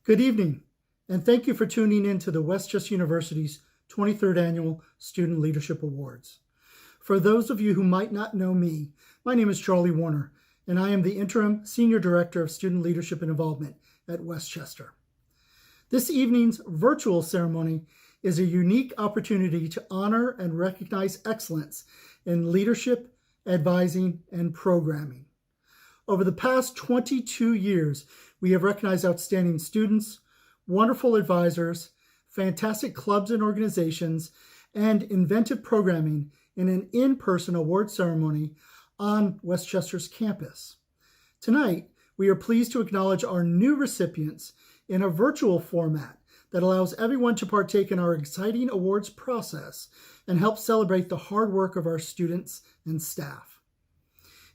Good evening, and thank you for tuning in to the Westchester University's 23rd Annual Student Leadership Awards. For those of you who might not know me, my name is Charlie Warner, and I am the Interim Senior Director of Student Leadership and Involvement at Westchester. This evening's virtual ceremony is a unique opportunity to honor and recognize excellence in leadership, advising, and programming. Over the past 22 years, we have recognized outstanding students, wonderful advisors, fantastic clubs and organizations, and inventive programming in an in-person award ceremony on Westchester's campus. Tonight, we are pleased to acknowledge our new recipients in a virtual format that allows everyone to partake in our exciting awards process and help celebrate the hard work of our students and staff.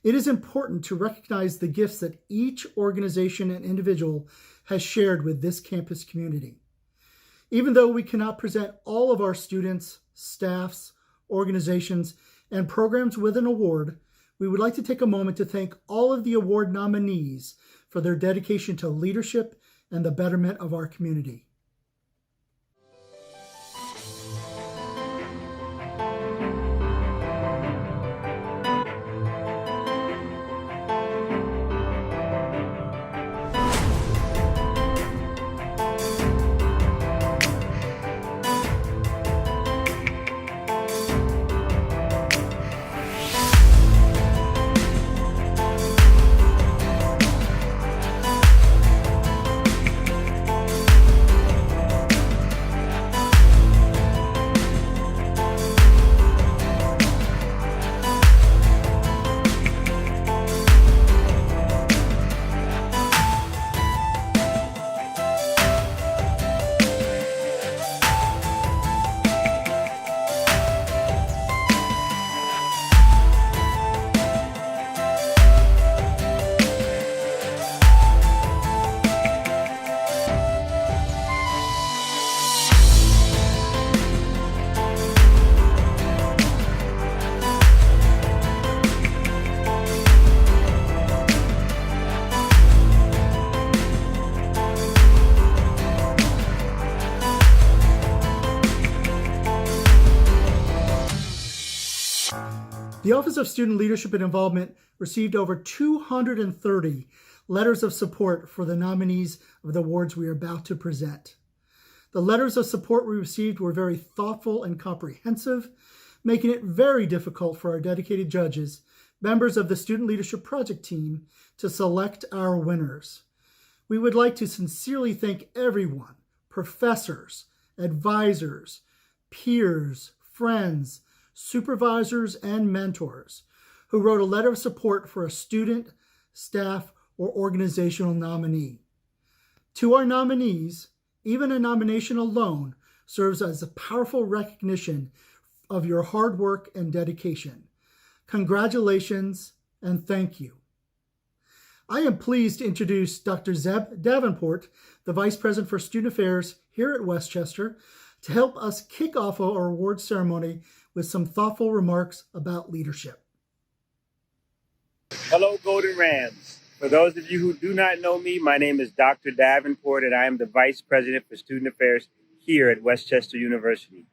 It is important to recognize the gifts that each organization and individual has shared with this campus community. Even though we cannot present all of our students, staffs, organizations, and programs with an award, we would like to take a moment to thank all of the award nominees for their dedication to leadership and the betterment of our community. The Office of Student Leadership and Involvement received over 230 letters of support for the nominees of the awards we are about to present. The letters of support we received were very thoughtful and comprehensive, making it very difficult for our dedicated judges, members of the Student Leadership Project team, to select our winners. We would like to sincerely thank everyone, professors, advisors, peers, friends, supervisors, and mentors who wrote a letter of support for a student, staff, or organizational nominee. To our nominees, even a nomination alone serves as a powerful recognition of your hard work and dedication. Congratulations and thank you. I am pleased to introduce Dr. Zeb Davenport, the Vice President for Student Affairs here at Westchester, to help us kick off our award ceremony with some thoughtful remarks about leadership. Hello, Golden Rams. For those of you who do not know me, my name is Dr. Davenport, and I am the Vice President for Student Affairs here at Westchester University.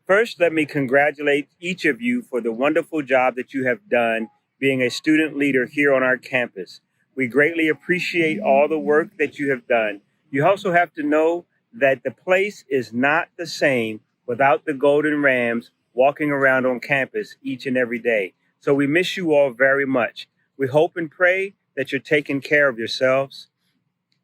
First, let me congratulate each of you for the wonderful job that you have done being a student leader here on our campus. We greatly appreciate all the work that you have done. You also have to know that the place is not the same without the Golden Rams walking around on campus each and every day. So we miss you all very much. We hope and pray that you're taking care of yourselves,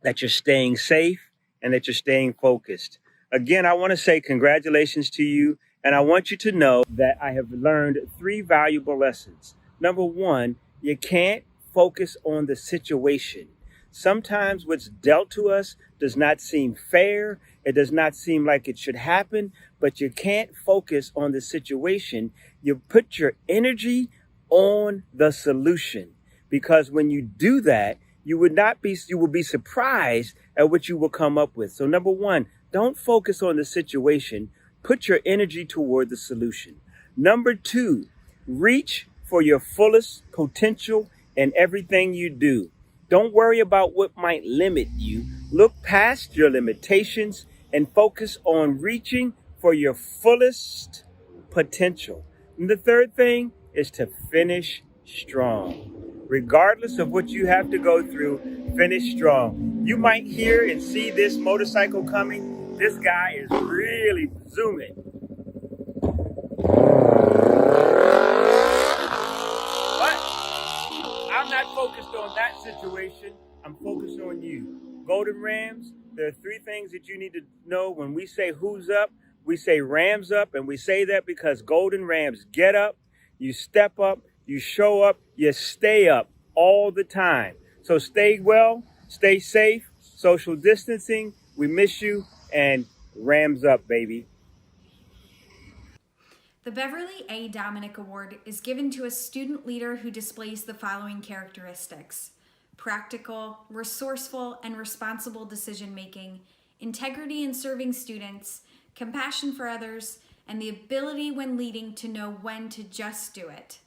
that you're staying safe, and that you're staying focused. Again, I want to say congratulations to you, and I want you to know that I have learned 3 valuable lessons. Number 1, you can't focus on the situation. Sometimes what's dealt to us does not seem fair. It does not seem like it should happen, but you can't focus on the situation. You put your energy on the solution, because when you do that, you will be surprised at what you will come up with. So number 1, don't focus on the situation. Put your energy toward the solution. Number 2, reach for your fullest potential in everything you do. Don't worry about what might limit you. Look past your limitations and focus on reaching for your fullest potential. And the third thing is to finish strong. Regardless of what you have to go through, finish strong. You might hear and see this motorcycle coming. This guy is really zooming. But I'm not focused on that situation. I'm focused on you. Golden Rams, there are three things that you need to know when we say who's up. We say Rams up, and we say that because Golden Rams get up, you step up, you show up, you stay up all the time. So stay well, stay safe, social distancing. We miss you, and Rams up, baby. The Beverly A. Domenick Award is given to a student leader who displays the following characteristics: practical, resourceful, and responsible decision-making, integrity in serving students, compassion for others, and the ability when leading to know when to just do it.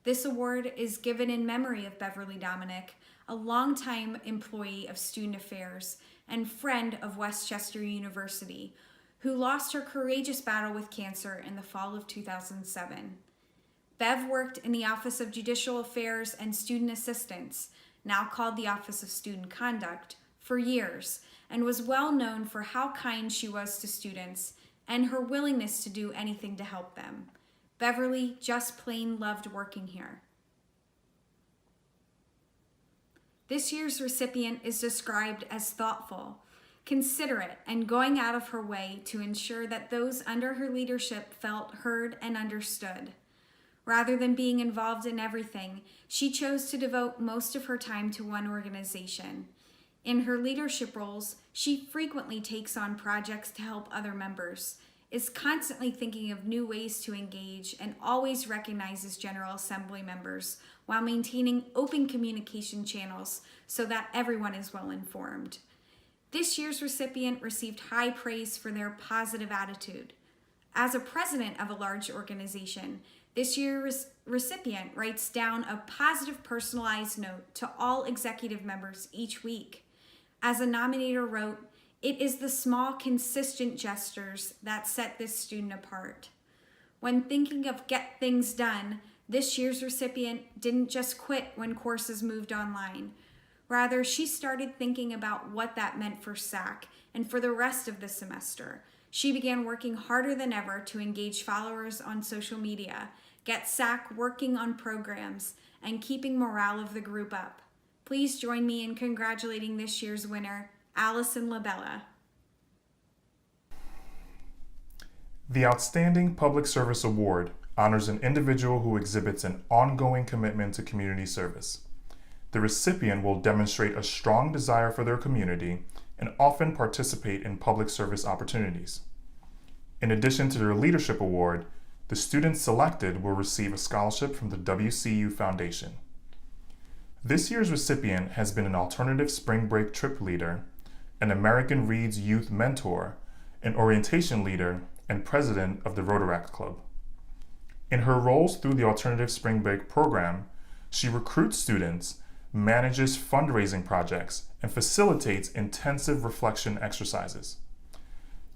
This award is given in memory of Beverly Domenick, a longtime employee of Student Affairs and friend of Westchester University, who lost her courageous battle with cancer in the fall of 2007. Bev worked in the Office of Judicial Affairs and Student Assistance, now called the Office of Student Conduct, for years, and was well known for how kind she was to students and her willingness to do anything to help them. Beverly just plain loved working here. This year's recipient is described as thoughtful, considerate, and going out of her way to ensure that those under her leadership felt heard and understood. Rather than being involved in everything, she chose to devote most of her time to one organization. In her leadership roles, she frequently takes on projects to help other members, is constantly thinking of new ways to engage, and always recognizes General Assembly members while maintaining open communication channels so that everyone is well informed. This year's recipient received high praise for their positive attitude. As a president of a large organization, this year's recipient writes down a positive personalized note to all executive members each week. As a nominator wrote, "It is the small, consistent gestures that set this student apart." When thinking of get things done, this year's recipient didn't just quit when courses moved online. Rather, she started thinking about what that meant for SAC and for the rest of the semester. She began working harder than ever to engage followers on social media, get SAC working on programs, and keeping morale of the group up. Please join me in congratulating this year's winner, Allison LaBella. The Outstanding Public Service Award honors an individual who exhibits an ongoing commitment to community service. The recipient will demonstrate a strong desire for their community and often participate in public service opportunities. In addition to their leadership award, the students selected will receive a scholarship from the WCU Foundation. This year's recipient has been an alternative spring break trip leader, an American Reads youth mentor, an orientation leader, and president of the Rotaract Club. In her roles through the alternative spring break program, she recruits students, manages fundraising projects, and facilitates intensive reflection exercises.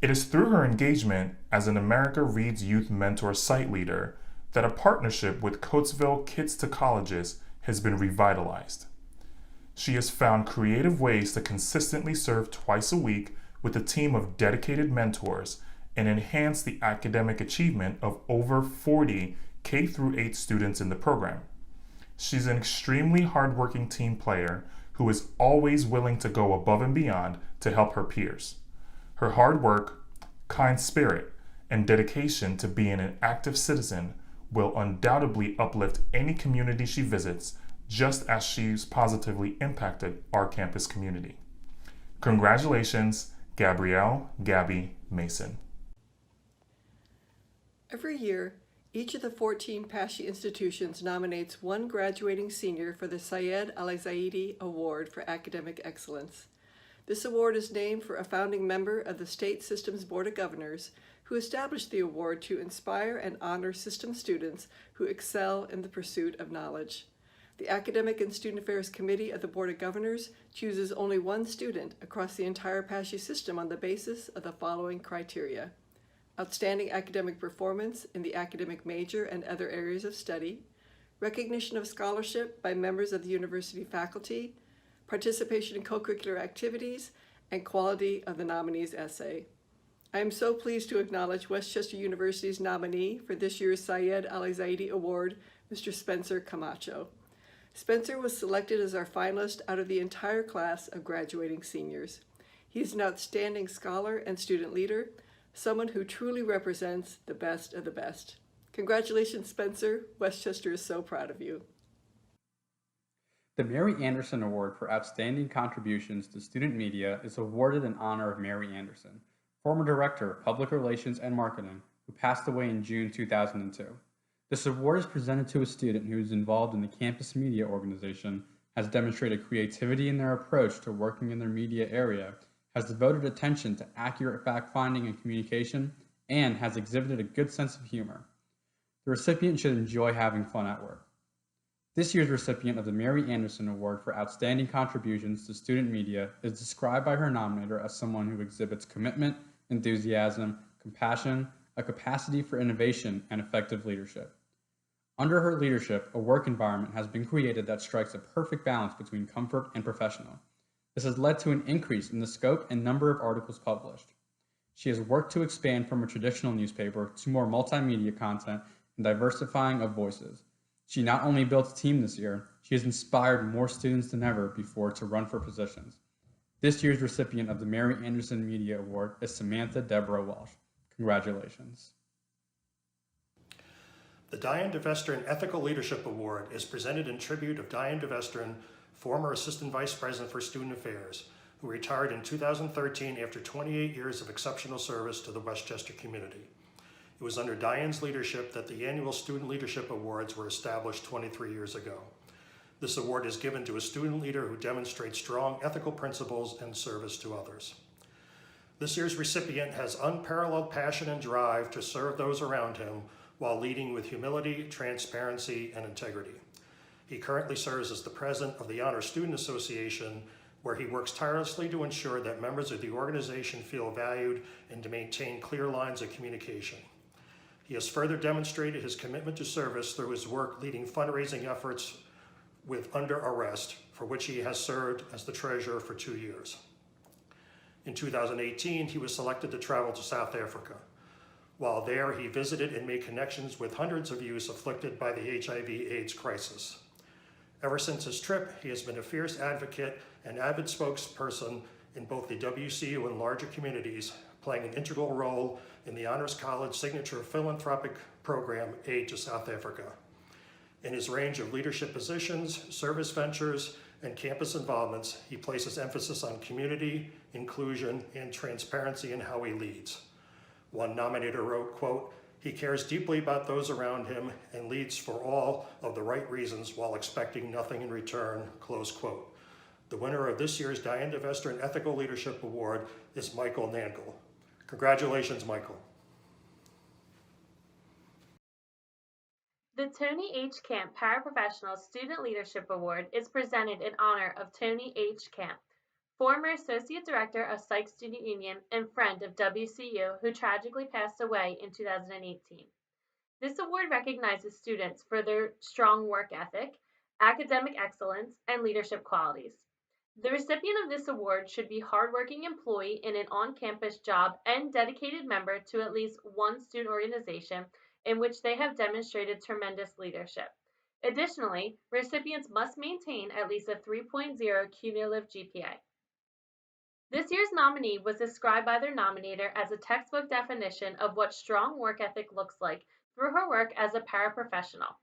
It is through her engagement as an America Reads Youth Mentor site leader that a partnership with Coatesville Kids to Colleges has been revitalized. She has found creative ways to consistently serve twice a week with a team of dedicated mentors and enhance the academic achievement of over 40 K-8 students in the program. She's an extremely hardworking team player who is always willing to go above and beyond to help her peers. Her hard work, kind spirit, and dedication to being an active citizen will undoubtedly uplift any community she visits, just as she's positively impacted our campus community. Congratulations, Gabrielle Gabby Mason. Every year, each of the 14 PASHE institutions nominates one graduating senior for the Syed Ali-Zaidi Award for Academic Excellence. This award is named for a founding member of the State Systems Board of Governors who established the award to inspire and honor system students who excel in the pursuit of knowledge. The Academic and Student Affairs Committee of the Board of Governors chooses only one student across the entire PASHE system on the basis of the following criteria: outstanding academic performance in the academic major and other areas of study, recognition of scholarship by members of the university faculty, participation in co-curricular activities, and quality of the nominee's essay. I am so pleased to acknowledge Westchester University's nominee for this year's Syed Ali-Zaidi Award, Mr. Spencer Camacho. Spencer was selected as our finalist out of the entire class of graduating seniors. He is an outstanding scholar and student leader, someone who truly represents the best of the best. Congratulations, Spencer. Westchester is so proud of you. The Mary Anderson Award for Outstanding Contributions to Student Media is awarded in honor of Mary Anderson, former Director of Public Relations and Marketing, who passed away in June 2002. This award is presented to a student who is involved in the campus media organization, has demonstrated creativity in their approach to working in their media area, has devoted attention to accurate fact-finding and communication, and has exhibited a good sense of humor. The recipient should enjoy having fun at work. This year's recipient of the Mary Anderson Award for Outstanding Contributions to Student Media is described by her nominator as someone who exhibits commitment, enthusiasm, compassion, a capacity for innovation, and effective leadership. Under her leadership, a work environment has been created that strikes a perfect balance between comfort and professional. This has led to an increase in the scope and number of articles published. She has worked to expand from a traditional newspaper to more multimedia content and diversifying of voices. She not only built a team this year, she has inspired more students than ever before to run for positions. This year's recipient of the Mary Anderson Media Award is Samantha Deborah Walsh. Congratulations. The Diane DeVestern Ethical Leadership Award is presented in tribute of Diane DeVestern, former Assistant Vice President for Student Affairs, who retired in 2013 after 28 years of exceptional service to the Westchester community. It was under Diane's leadership that the annual Student Leadership Awards were established 23 years ago. This award is given to a student leader who demonstrates strong ethical principles and service to others. This year's recipient has unparalleled passion and drive to serve those around him while leading with humility, transparency, and integrity. He currently serves as the president of the Honor Student Association, where he works tirelessly to ensure that members of the organization feel valued and to maintain clear lines of communication. He has further demonstrated his commitment to service through his work leading fundraising efforts with Under Arrest, for which he has served as the treasurer for 2 years. In 2018, he was selected to travel to South Africa. While there, he visited and made connections with hundreds of youths afflicted by the HIV/AIDS crisis. Ever since his trip, he has been a fierce advocate and avid spokesperson in both the WCU and larger communities, playing an integral role in the Honors College signature philanthropic program, Aid to South Africa. In his range of leadership positions, service ventures, and campus involvements, he places emphasis on community, inclusion, and transparency in how he leads. One nominator wrote, quote, "He cares deeply about those around him and leads for all of the right reasons while expecting nothing in return," close quote. The winner of this year's Diane DeVestern Ethical Leadership Award is Michael Nangle. Congratulations, Michael. The Toni H. Kampf Paraprofessional Student Leadership Award is presented in honor of Toni H. Kampf, former Associate Director of Psych Student Union and friend of WCU, who tragically passed away in 2018. This award recognizes students for their strong work ethic, academic excellence, and leadership qualities. The recipient of this award should be a hardworking employee in an on-campus job and dedicated member to at least one student organization in which they have demonstrated tremendous leadership. Additionally, recipients must maintain at least a 3.0 cumulative GPA. This year's nominee was described by their nominator as a textbook definition of what strong work ethic looks like through her work as a paraprofessional.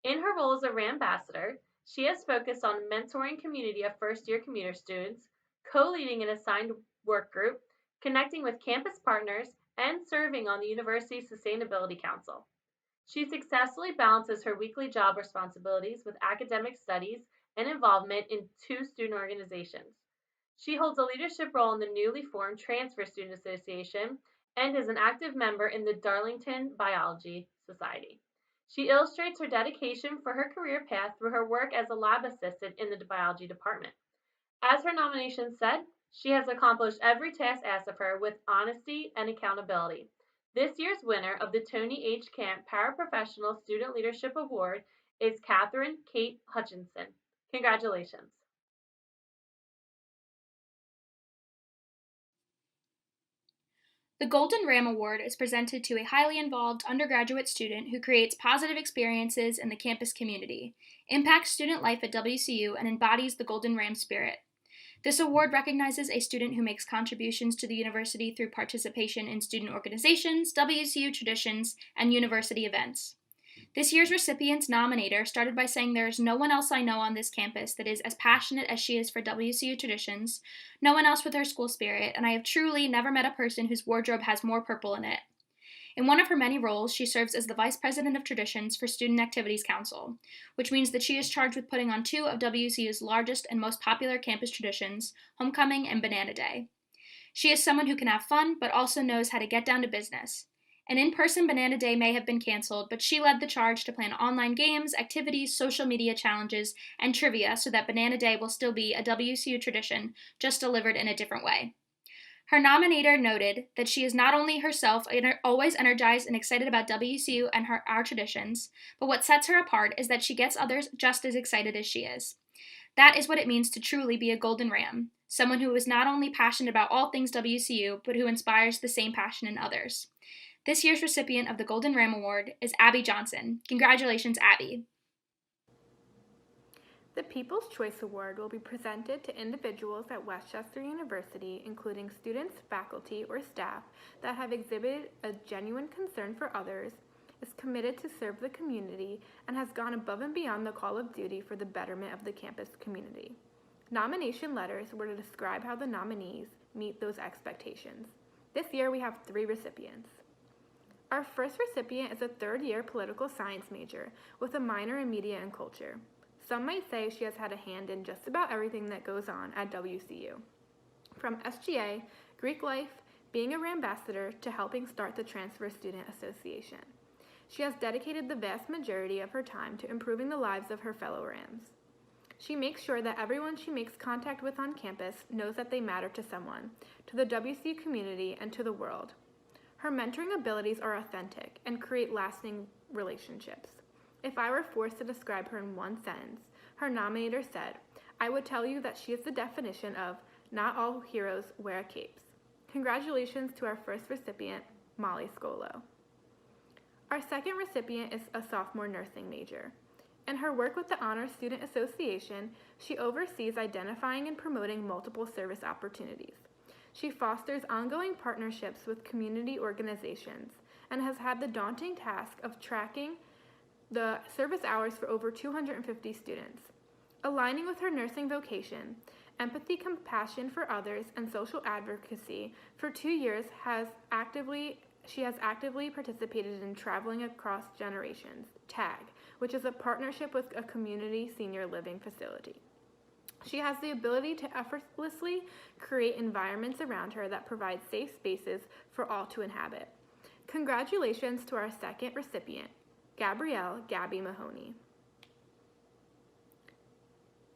In her role as a RAN ambassador, she has focused on mentoring community of first-year commuter students, co-leading an assigned work group, connecting with campus partners, and serving on the University's Sustainability Council. She successfully balances her weekly job responsibilities with academic studies and involvement in 2 student organizations. She holds a leadership role in the newly formed Transfer Student Association and is an active member in the Darlington Biology Society. She illustrates her dedication for her career path through her work as a lab assistant in the biology department. As her nomination said, she has accomplished every task asked of her with honesty and accountability. This year's winner of the Toni H. Kampf Paraprofessional Student Leadership Award is Catherine Kate Hutchinson. Congratulations. The Golden Ram Award is presented to a highly involved undergraduate student who creates positive experiences in the campus community, impacts student life at WCU, and embodies the Golden Ram spirit. This award recognizes a student who makes contributions to the university through participation in student organizations, WCU traditions, and university events. This year's recipient's nominator started by saying there is no one else I know on this campus that is as passionate as she is for WCU traditions, no one else with her school spirit, and I have truly never met a person whose wardrobe has more purple in it. In one of her many roles, she serves as the Vice President of Traditions for Student Activities Council, which means that she is charged with putting on two of WCU's largest and most popular campus traditions, Homecoming and Banana Day. She is someone who can have fun, but also knows how to get down to business. An in-person Banana Day may have been canceled, but she led the charge to plan online games, activities, social media challenges, and trivia so that Banana Day will still be a WCU tradition, just delivered in a different way. Her nominator noted that she is not only herself always energized and excited about WCU and our traditions, but what sets her apart is that she gets others just as excited as she is. That is what it means to truly be a Golden Ram, someone who is not only passionate about all things WCU, but who inspires the same passion in others. This year's recipient of the Golden Ram Award is Abby Johnson. Congratulations, Abby. The People's Choice Award will be presented to individuals at Westchester University, including students, faculty, or staff that have exhibited a genuine concern for others, is committed to serve the community, and has gone above and beyond the call of duty for the betterment of the campus community. Nomination letters were to describe how the nominees meet those expectations. This year we have 3 recipients. Our first recipient is a third-year political science major with a minor in media and culture. Some might say she has had a hand in just about everything that goes on at WCU. From SGA, Greek life, being a Rambassador, to helping start the Transfer Student Association. She has dedicated the vast majority of her time to improving the lives of her fellow Rams. She makes sure that everyone she makes contact with on campus knows that they matter to someone, to the WCU community, and to the world. Her mentoring abilities are authentic and create lasting relationships. If I were forced to describe her in one sentence, her nominator said, I would tell you that she is the definition of not all heroes wear capes. Congratulations to our first recipient, Molly Scolo. Our second recipient is a sophomore nursing major. In her work with the Honor Student Association, she oversees identifying and promoting multiple service opportunities. She fosters ongoing partnerships with community organizations and has had the daunting task of tracking the service hours for over 250 students. Aligning with her nursing vocation, empathy, compassion for others, and social advocacy, for 2 years she has actively participated in Traveling Across Generations, TAG, which is a partnership with a community senior living facility. She has the ability to effortlessly create environments around her that provide safe spaces for all to inhabit. Congratulations to our second recipient, Gabrielle Gabby Mahoney.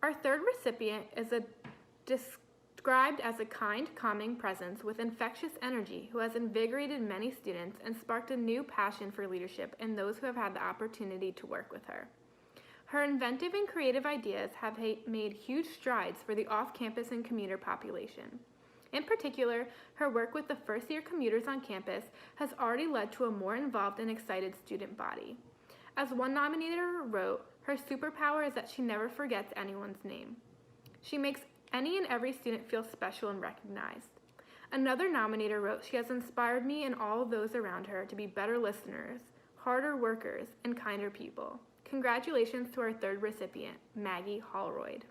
Our third recipient is described as a kind, calming presence with infectious energy who has invigorated many students and sparked a new passion for leadership in those who have had the opportunity to work with her. Her inventive and creative ideas have made huge strides for the off-campus and commuter population. In particular, her work with the first-year commuters on campus has already led to a more involved and excited student body. As one nominator wrote, her superpower is that she never forgets anyone's name. She makes any and every student feel special and recognized. Another nominator wrote, she has inspired me and all of those around her to be better listeners, harder workers, and kinder people. Congratulations to our third recipient, Maggie Holroyd.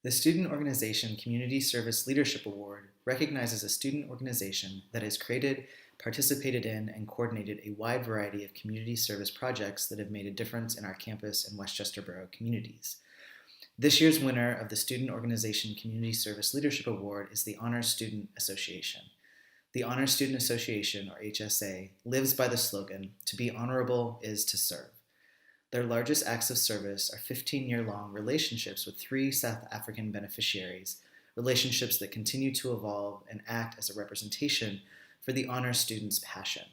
The Student Organization Community Service Leadership Award recognizes a student organization that has created, participated in, and coordinated a wide variety of community service projects that have made a difference in our campus and Westchester Borough communities. This year's winner of the Student Organization Community Service Leadership Award is the Honors Student Association. The Honor Student Association, or HSA, lives by the slogan, "To be honorable is to serve." Their largest acts of service are 15-year-long relationships with 3 South African beneficiaries, relationships that continue to evolve and act as a representation for the honor students' passion.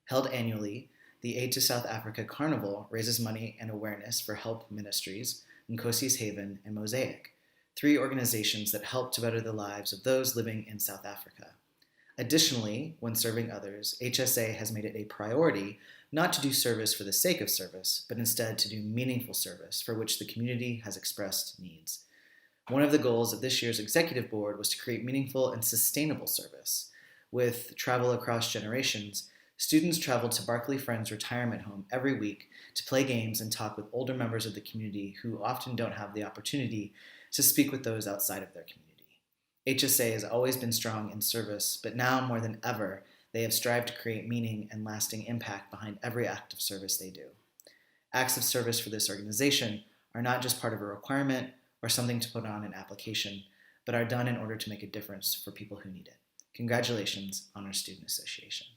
Held annually, the Aid to South Africa Carnival raises money and awareness for Help Ministries, Nkosi's Haven, and Mosaic, 3 organizations that help to better the lives of those living in South Africa. Additionally, when serving others, HSA has made it a priority not to do service for the sake of service, but instead to do meaningful service for which the community has expressed needs. One of the goals of this year's executive board was to create meaningful and sustainable service. With Travel Across Generations, students traveled to Barclay Friends Retirement Home every week to play games and talk with older members of the community who often don't have the opportunity to speak with those outside of their community. HSA has always been strong in service, but now more than ever, they have strived to create meaning and lasting impact behind every act of service they do. Acts of service for this organization are not just part of a requirement or something to put on an application, but are done in order to make a difference for people who need it. Congratulations, Honor Student Association.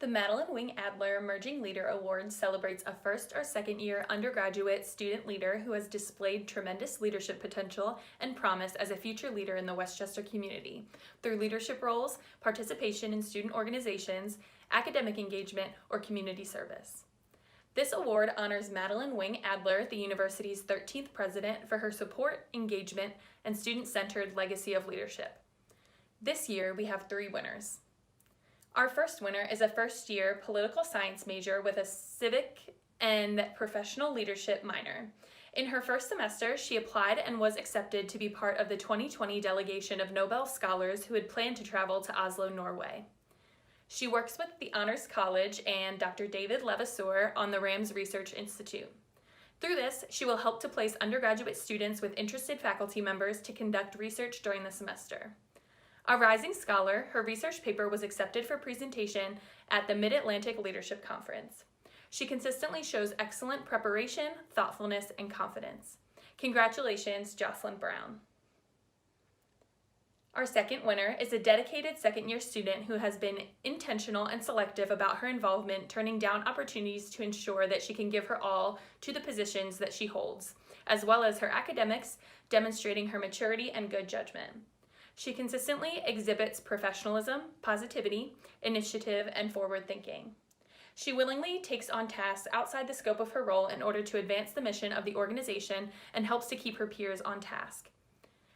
The Madeleine Wing Adler Emerging Leader Award celebrates a first or second year undergraduate student leader who has displayed tremendous leadership potential and promise as a future leader in the Westchester community through leadership roles, participation in student organizations, academic engagement, or community service. This award honors Madeleine Wing Adler, the university's 13th president, for her support, engagement, and student-centered legacy of leadership. This year, we have 3 winners. Our first winner is a first-year political science major with a civic and professional leadership minor. In her first semester, she applied and was accepted to be part of the 2020 delegation of Nobel scholars who had planned to travel to Oslo, Norway. She works with the Honors College and Dr. David Levasseur on the Rams Research Institute. Through this, she will help to place undergraduate students with interested faculty members to conduct research during the semester. A rising scholar, her research paper was accepted for presentation at the Mid-Atlantic Leadership Conference. She consistently shows excellent preparation, thoughtfulness, and confidence. Congratulations, Jocelyn Brown. Our second winner is a dedicated second-year student who has been intentional and selective about her involvement, turning down opportunities to ensure that she can give her all to the positions that she holds, as well as her academics, demonstrating her maturity and good judgment. She consistently exhibits professionalism, positivity, initiative, and forward thinking. She willingly takes on tasks outside the scope of her role in order to advance the mission of the organization and helps to keep her peers on task.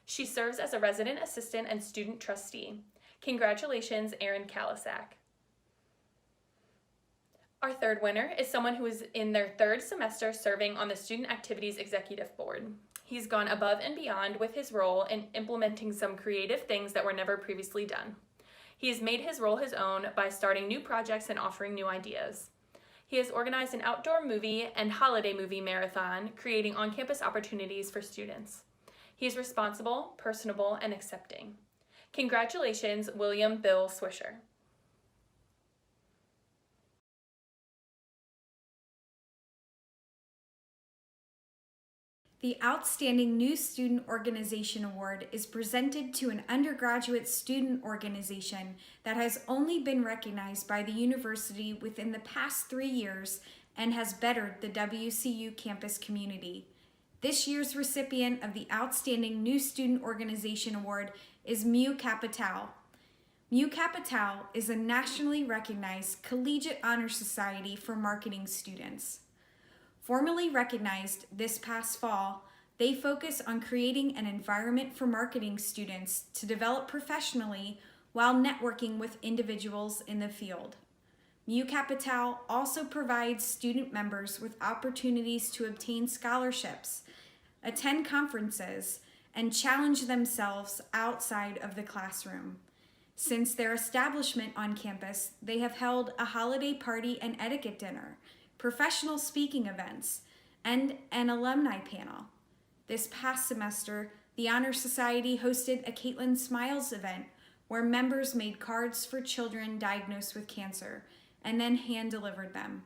She serves as a resident assistant and student trustee. Congratulations, Erin Kalisak. Our third winner is someone who is in their 3rd semester serving on the Student Activities Executive Board. He's gone above and beyond with his role in implementing some creative things that were never previously done. He has made his role his own by starting new projects and offering new ideas. He has organized an outdoor movie and holiday movie marathon, creating on-campus opportunities for students. He is responsible, personable, and accepting. Congratulations, William Bill Swisher. The Outstanding New Student Organization Award is presented to an undergraduate student organization that has only been recognized by the university within the past 3 years and has bettered the WCU campus community. This year's recipient of the Outstanding New Student Organization Award is Mu Kappa Tau. Mu Kappa Tau is a nationally recognized collegiate honor society for marketing students. Formally recognized this past fall, they focus on creating an environment for marketing students to develop professionally while networking with individuals in the field. Mu Kappa Tau also provides student members with opportunities to obtain scholarships, attend conferences, and challenge themselves outside of the classroom. Since their establishment on campus, they have held a holiday party and etiquette dinner, professional speaking events, and an alumni panel. This past semester, the Honor Society hosted a Caitlin Smiles event where members made cards for children diagnosed with cancer and then hand-delivered them.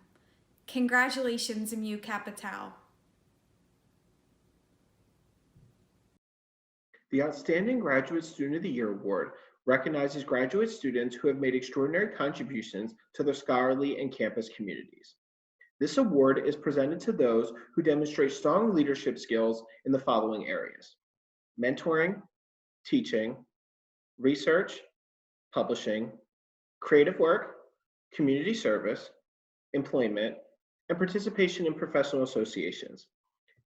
Congratulations, Mu Kappa Tau. The Outstanding Graduate Student of the Year Award recognizes graduate students who have made extraordinary contributions to their scholarly and campus communities. This award is presented to those who demonstrate strong leadership skills in the following areas: mentoring, teaching, research, publishing, creative work, community service, employment, and participation in professional associations.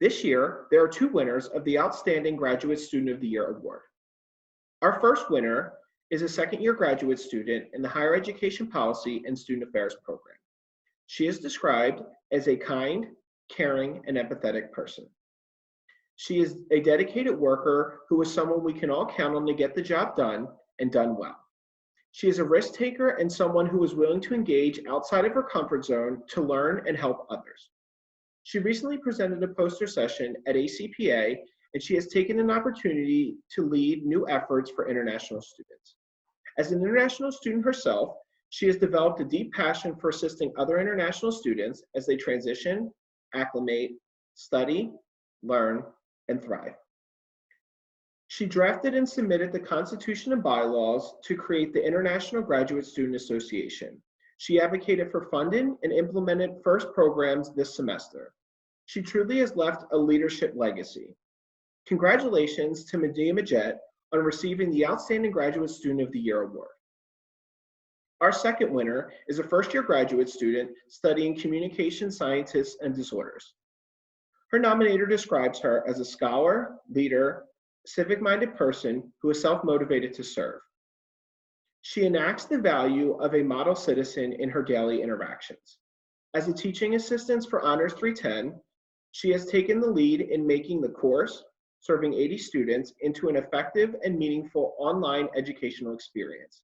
This year, there are 2 winners of the Outstanding Graduate Student of the Year Award. Our first winner is a second-year graduate student in the Higher Education Policy and Student Affairs program. She is described as a kind, caring, and empathetic person. She is a dedicated worker who is someone we can all count on to get the job done and done well. She is a risk taker and someone who is willing to engage outside of her comfort zone to learn and help others. She recently presented a poster session at ACPA, and she has taken an opportunity to lead new efforts for international students. As an international student herself, she has developed a deep passion for assisting other international students as they transition, acclimate, study, learn, and thrive. She drafted and submitted the Constitution and bylaws to create the International Graduate Student Association. She advocated for funding and implemented FIRST programs this semester. She truly has left a leadership legacy. Congratulations to Medea Majet on receiving the Outstanding Graduate Student of the Year Award. Our second winner is a first-year graduate student studying communication sciences and disorders. Her nominator describes her as a scholar, leader, civic-minded person who is self-motivated to serve. She enacts the value of a model citizen in her daily interactions. As a teaching assistant for Honors 310, she has taken the lead in making the course, serving 80 students, into an effective and meaningful online educational experience.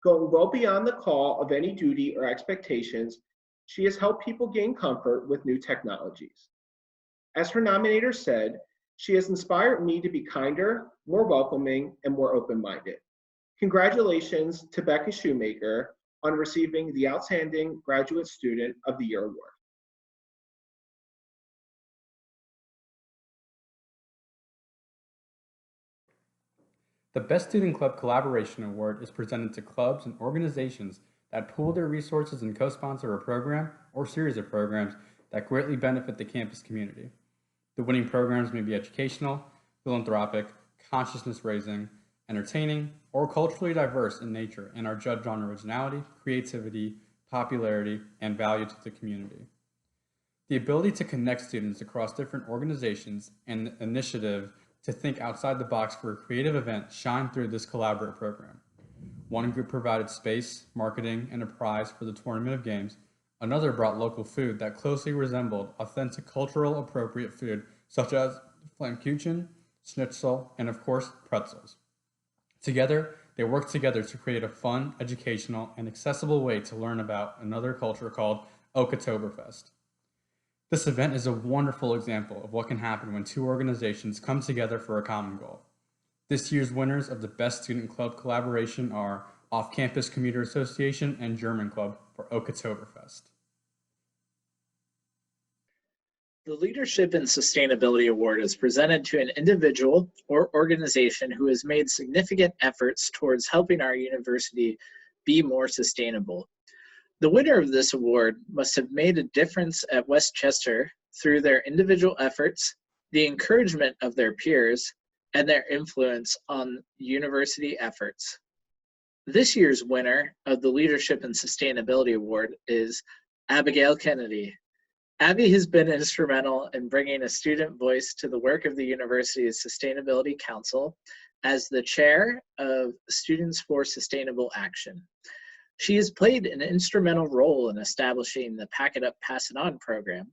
Going well beyond the call of any duty or expectations, she has helped people gain comfort with new technologies. As her nominator said, she has inspired me to be kinder, more welcoming, and more open-minded. Congratulations to Becca Shoemaker on receiving the Outstanding Graduate Student of the Year Award. The Best Student Club Collaboration Award is presented to clubs and organizations that pool their resources and co-sponsor a program or series of programs that greatly benefit the campus community. The winning programs may be educational, philanthropic, consciousness-raising, entertaining, or culturally diverse in nature and are judged on originality, creativity, popularity, and value to the community. The ability to connect students across different organizations and the initiative to think outside the box for a creative event shine through this collaborative program. One group provided space, marketing, and a prize for the Tournament of Games. Another brought local food that closely resembled authentic cultural appropriate food such as Flammkuchen, schnitzel, and of course, pretzels. Together, they worked together to create a fun, educational, and accessible way to learn about another culture called Oktoberfest. This event is a wonderful example of what can happen when 2 organizations come together for a common goal. This year's winners of the Best Student Club Collaboration are Off-Campus Commuter Association and German Club for Oktoberfest. The Leadership and Sustainability Award is presented to an individual or organization who has made significant efforts towards helping our university be more sustainable. The winner of this award must have made a difference at West Chester through their individual efforts, the encouragement of their peers, and their influence on university efforts. This year's winner of the Leadership and Sustainability Award is Abigail Kennedy. Abby has been instrumental in bringing a student voice to the work of the university's Sustainability Council as the chair of Students for Sustainable Action. She has played an instrumental role in establishing the Pack It Up, Pass It On program,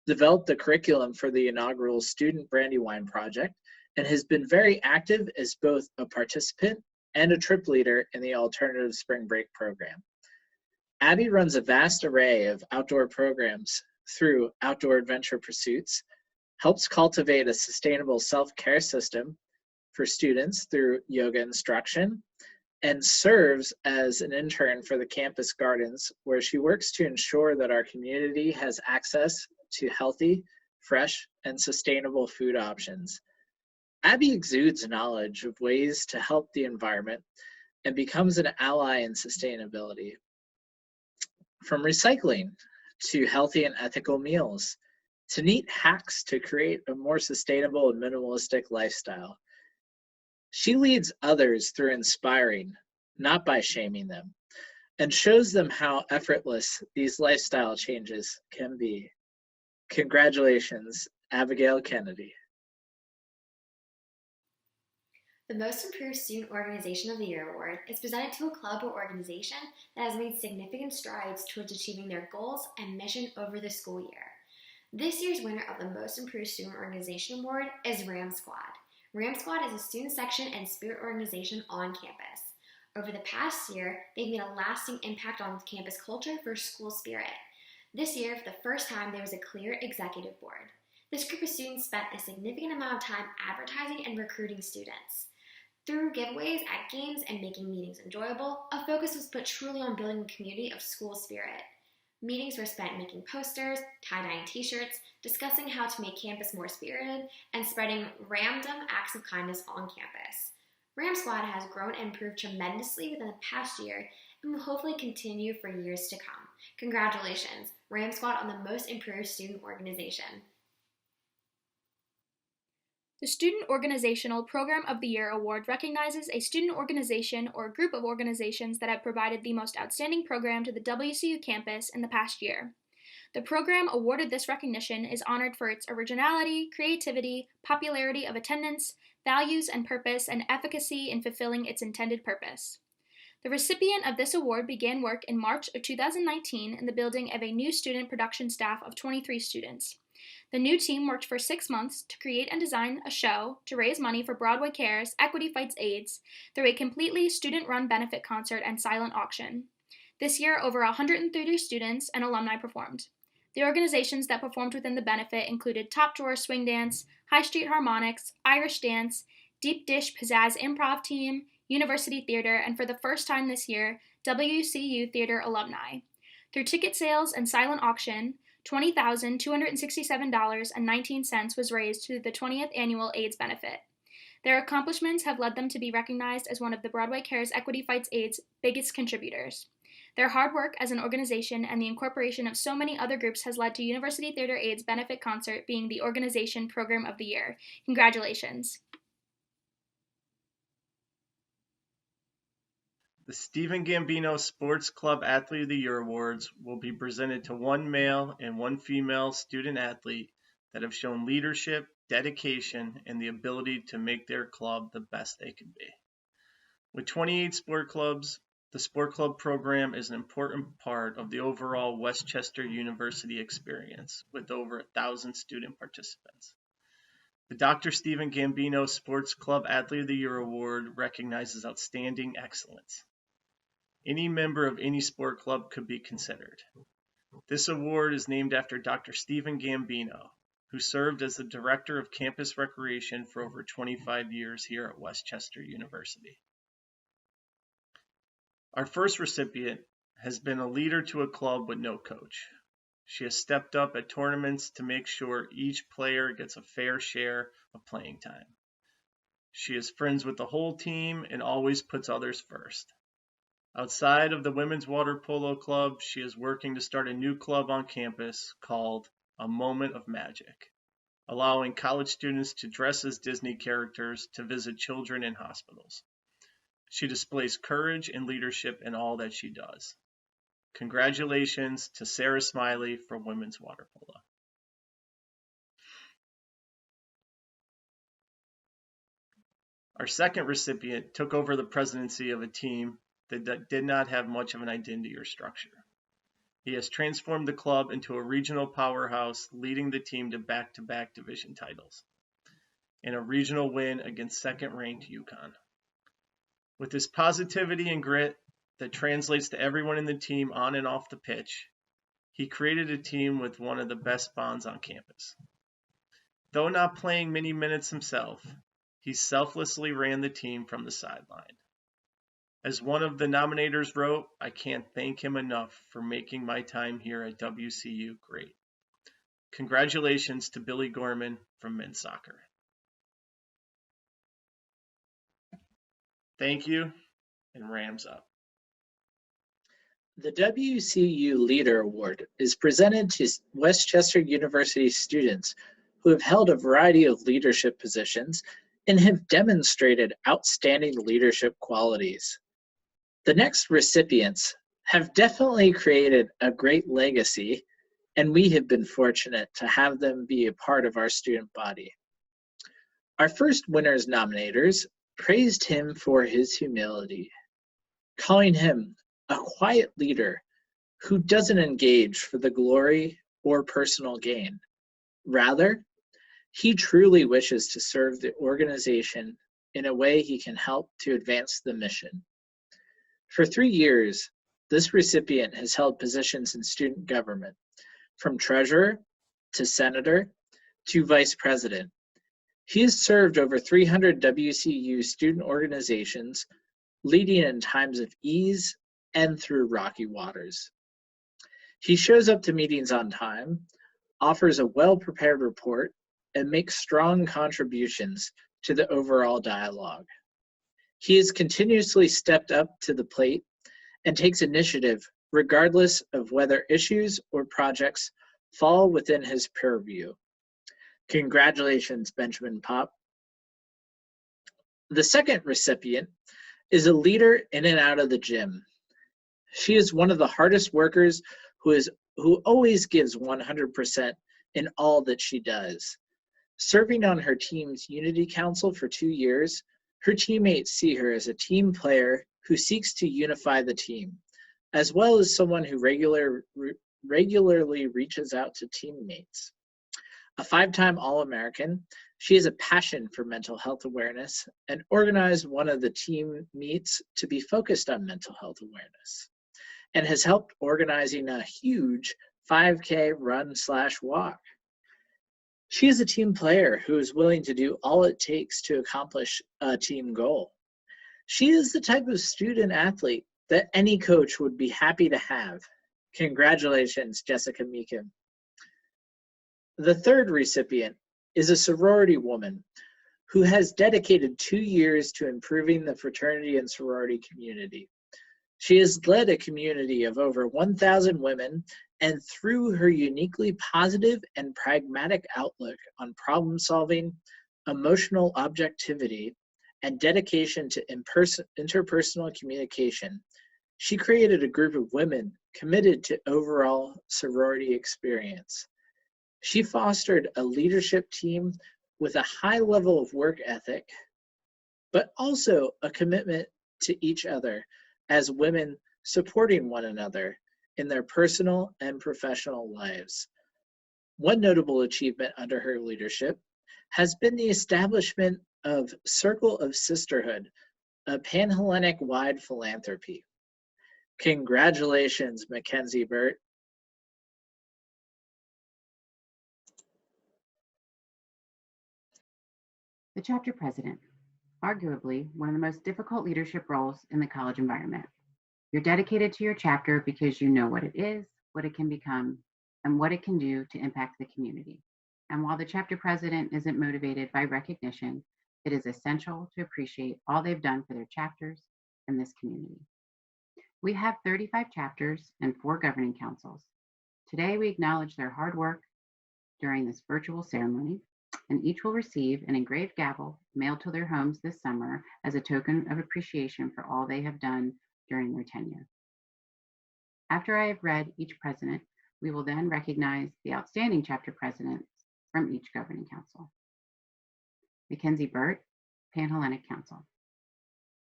developed the curriculum for the inaugural Student Brandywine project, and has been very active as both a participant and a trip leader in the Alternative Spring Break program. Abby runs a vast array of outdoor programs through Outdoor Adventure Pursuits, helps cultivate a sustainable self-care system for students through yoga instruction, and serves as an intern for the campus gardens, where she works to ensure that our community has access to healthy, fresh, and sustainable food options. Abby exudes knowledge of ways to help the environment and becomes an ally in sustainability. From recycling to healthy and ethical meals, to neat hacks to create a more sustainable and minimalistic lifestyle. She leads others through inspiring, not by shaming them, and shows them how effortless these lifestyle changes can be. Congratulations, Abigail Kennedy. The Most Improved Student Organization of the Year Award is presented to a club or organization that has made significant strides towards achieving their goals and mission over the school year. This year's winner of the Most Improved Student Organization Award is Ram Squad. Ram Squad is a student section and spirit organization on campus. Over the past year, they've made a lasting impact on campus culture for school spirit. This year, for the first time, there was a clear executive board. This group of students spent a significant amount of time advertising and recruiting students. Through giveaways at games and making meetings enjoyable, a focus was put truly on building a community of school spirit. Meetings were spent making posters, tie-dyeing t-shirts, discussing how to make campus more spirited, and spreading random acts of kindness on campus. Ram Squad has grown and improved tremendously within the past year and will hopefully continue for years to come. Congratulations, Ram Squad, on the Most Improved Student Organization. The Student Organizational Program of the Year Award recognizes a student organization or group of organizations that have provided the most outstanding program to the WCU campus in the past year. The program awarded this recognition is honored for its originality, creativity, popularity of attendance, values and purpose, and efficacy in fulfilling its intended purpose. The recipient of this award began work in March of 2019 in the building of a new student production staff of 23 students. The new team worked for 6 months to create and design a show to raise money for Broadway Cares Equity Fights AIDS through a completely student-run benefit concert and silent auction. This year, over 130 students and alumni performed. The organizations that performed within the benefit included Top Drawer Swing Dance, High Street Harmonics, Irish Dance, Deep Dish Pizzazz Improv Team, University Theater, and for the first time this year, WCU Theater alumni. Through ticket sales and silent auction, $20,267.19 was raised to the 20th Annual AIDS Benefit. Their accomplishments have led them to be recognized as one of the Broadway Cares Equity Fights AIDS biggest contributors. Their hard work as an organization and the incorporation of so many other groups has led to University Theater AIDS Benefit Concert being the Organization Program of the Year. Congratulations. The Stephen Gambino Sports Club Athlete of the Year Awards will be presented to one male and one female student athlete that have shown leadership, dedication, and the ability to make their club the best they can be. With 28 sport clubs, the sport club program is an important part of the overall Westchester University experience, with over 1,000 student participants. The Dr. Stephen Gambino Sports Club Athlete of the Year Award recognizes outstanding excellence. Any member of any sport club could be considered. This award is named after Dr. Stephen Gambino, who served as the Director of Campus Recreation for over 25 years here at Westchester University. Our first recipient has been a leader to a club with no coach. She has stepped up at tournaments to make sure each player gets a fair share of playing time. She is friends with the whole team and always puts others first. Outside of the Women's Water Polo Club, she is working to start a new club on campus called A Moment of Magic, allowing college students to dress as Disney characters to visit children in hospitals. She displays courage and leadership in all that she does. Congratulations to Sarah Smiley for Women's Water Polo. Our second recipient took over the presidency of a team that did not have much of an identity or structure. He has transformed the club into a regional powerhouse, leading the team to back-to-back division titles and a regional win against second-ranked UConn. With his positivity and grit that translates to everyone in the team on and off the pitch, he created a team with one of the best bonds on campus. Though not playing many minutes himself, he selflessly ran the team from the sideline. As one of the nominators wrote, I can't thank him enough for making my time here at WCU great. Congratulations to Billy Gorman from men's soccer. Thank you, and Rams up. The WCU Leader Award is presented to Westchester University students who have held a variety of leadership positions and have demonstrated outstanding leadership qualities. The next recipients have definitely created a great legacy, and we have been fortunate to have them be a part of our student body. Our first winner's nominators praised him for his humility, calling him a quiet leader who doesn't engage for the glory or personal gain. Rather, he truly wishes to serve the organization in a way he can help to advance the mission. For 3 years, this recipient has held positions in student government, from treasurer to senator to vice president. He has served over 300 WCU student organizations, leading in times of ease and through rocky waters. He shows up to meetings on time, offers a well-prepared report, and makes strong contributions to the overall dialogue. He has continuously stepped up to the plate and takes initiative regardless of whether issues or projects fall within his purview. Congratulations, Benjamin Pop. The second recipient is a leader in and out of the gym. She is one of the hardest workers who always gives 100% in all that she does. Serving on her team's Unity Council for 2 years, her teammates see her as a team player who seeks to unify the team, as well as someone who regularly reaches out to teammates. A 5-time All-American, she has a passion for mental health awareness and organized one of the team meets to be focused on mental health awareness, and has helped organizing a huge 5K run/walk. She is a team player who is willing to do all it takes to accomplish a team goal. She is the type of student athlete that any coach would be happy to have. Congratulations, Jessica Meekin. The third recipient is a sorority woman who has dedicated 2 years to improving the fraternity and sorority community. She has led a community of over 1,000 women, and through her uniquely positive and pragmatic outlook on problem solving, emotional objectivity, and dedication to interpersonal communication, she created a group of women committed to overall sorority experience. She fostered a leadership team with a high level of work ethic, but also a commitment to each other as women, supporting one another in their personal and professional lives. One notable achievement under her leadership has been the establishment of Circle of Sisterhood, a Pan-Hellenic-wide philanthropy. Congratulations, Mackenzie Burt. The chapter president, arguably one of the most difficult leadership roles in the college environment. You're dedicated to your chapter because you know what it is, what it can become, and what it can do to impact the community. And while the chapter president isn't motivated by recognition, it is essential to appreciate all they've done for their chapters and this community. We have 35 chapters and 4 governing councils. Today, we acknowledge their hard work during this virtual ceremony, and each will receive an engraved gavel mailed to their homes this summer as a token of appreciation for all they have done during their tenure. After I have read each president, we will then recognize the outstanding chapter presidents from each governing council. Mackenzie Burt, Pan-Hellenic Council.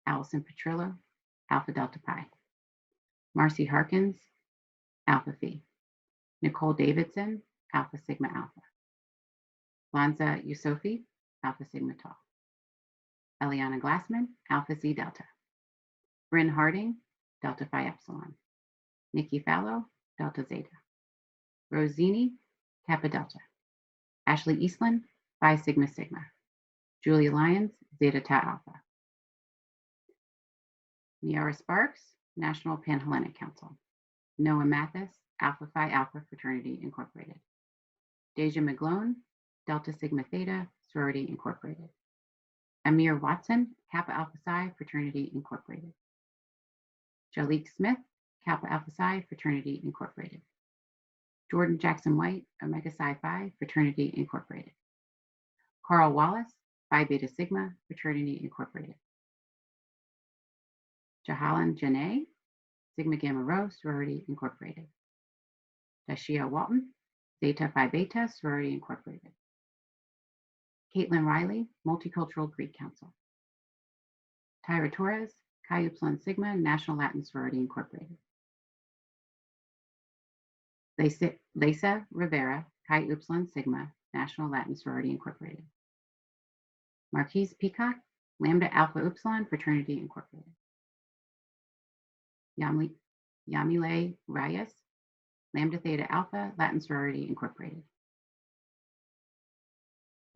Allison Petrillo, Alpha Delta Pi. Marcy Harkins, Alpha Phi. Nicole Davidson, Alpha Sigma Alpha. Lanza Yusofi, Alpha Sigma Tau. Eliana Glassman, Alpha Xi Delta. Bryn Harding, Delta Phi Epsilon. Nikki Fallow, Delta Zeta. Rosini, Kappa Delta. Ashley Eastland, Phi Sigma Sigma. Julia Lyons, Zeta Tau Alpha. Niara Sparks, National Pan-Hellenic Council. Noah Mathis, Alpha Phi Alpha Fraternity Incorporated. Deja McGlone, Delta Sigma Theta Sorority Incorporated. Amir Watson, Kappa Alpha Psi, Fraternity Incorporated. Jalik Smith, Kappa Alpha Psi, Fraternity Incorporated. Jordan Jackson White, Omega Psi Phi, Fraternity Incorporated. Carl Wallace, Phi Beta Sigma, Fraternity Incorporated. Jahalan Janae, Sigma Gamma Rho, Sorority Incorporated. Dashia Walton, Zeta Phi Beta, Sorority Incorporated. Caitlin Riley, Multicultural Greek Council. Tyra Torres, Chi Upsilon Sigma, National Latin Sorority Incorporated. Lesa Rivera, Chi Upsilon Sigma, National Latin Sorority Incorporated. Marquise Peacock, Lambda Alpha Upsilon, Fraternity Incorporated. Yamile Reyes, Lambda Theta Alpha, Latin Sorority Incorporated.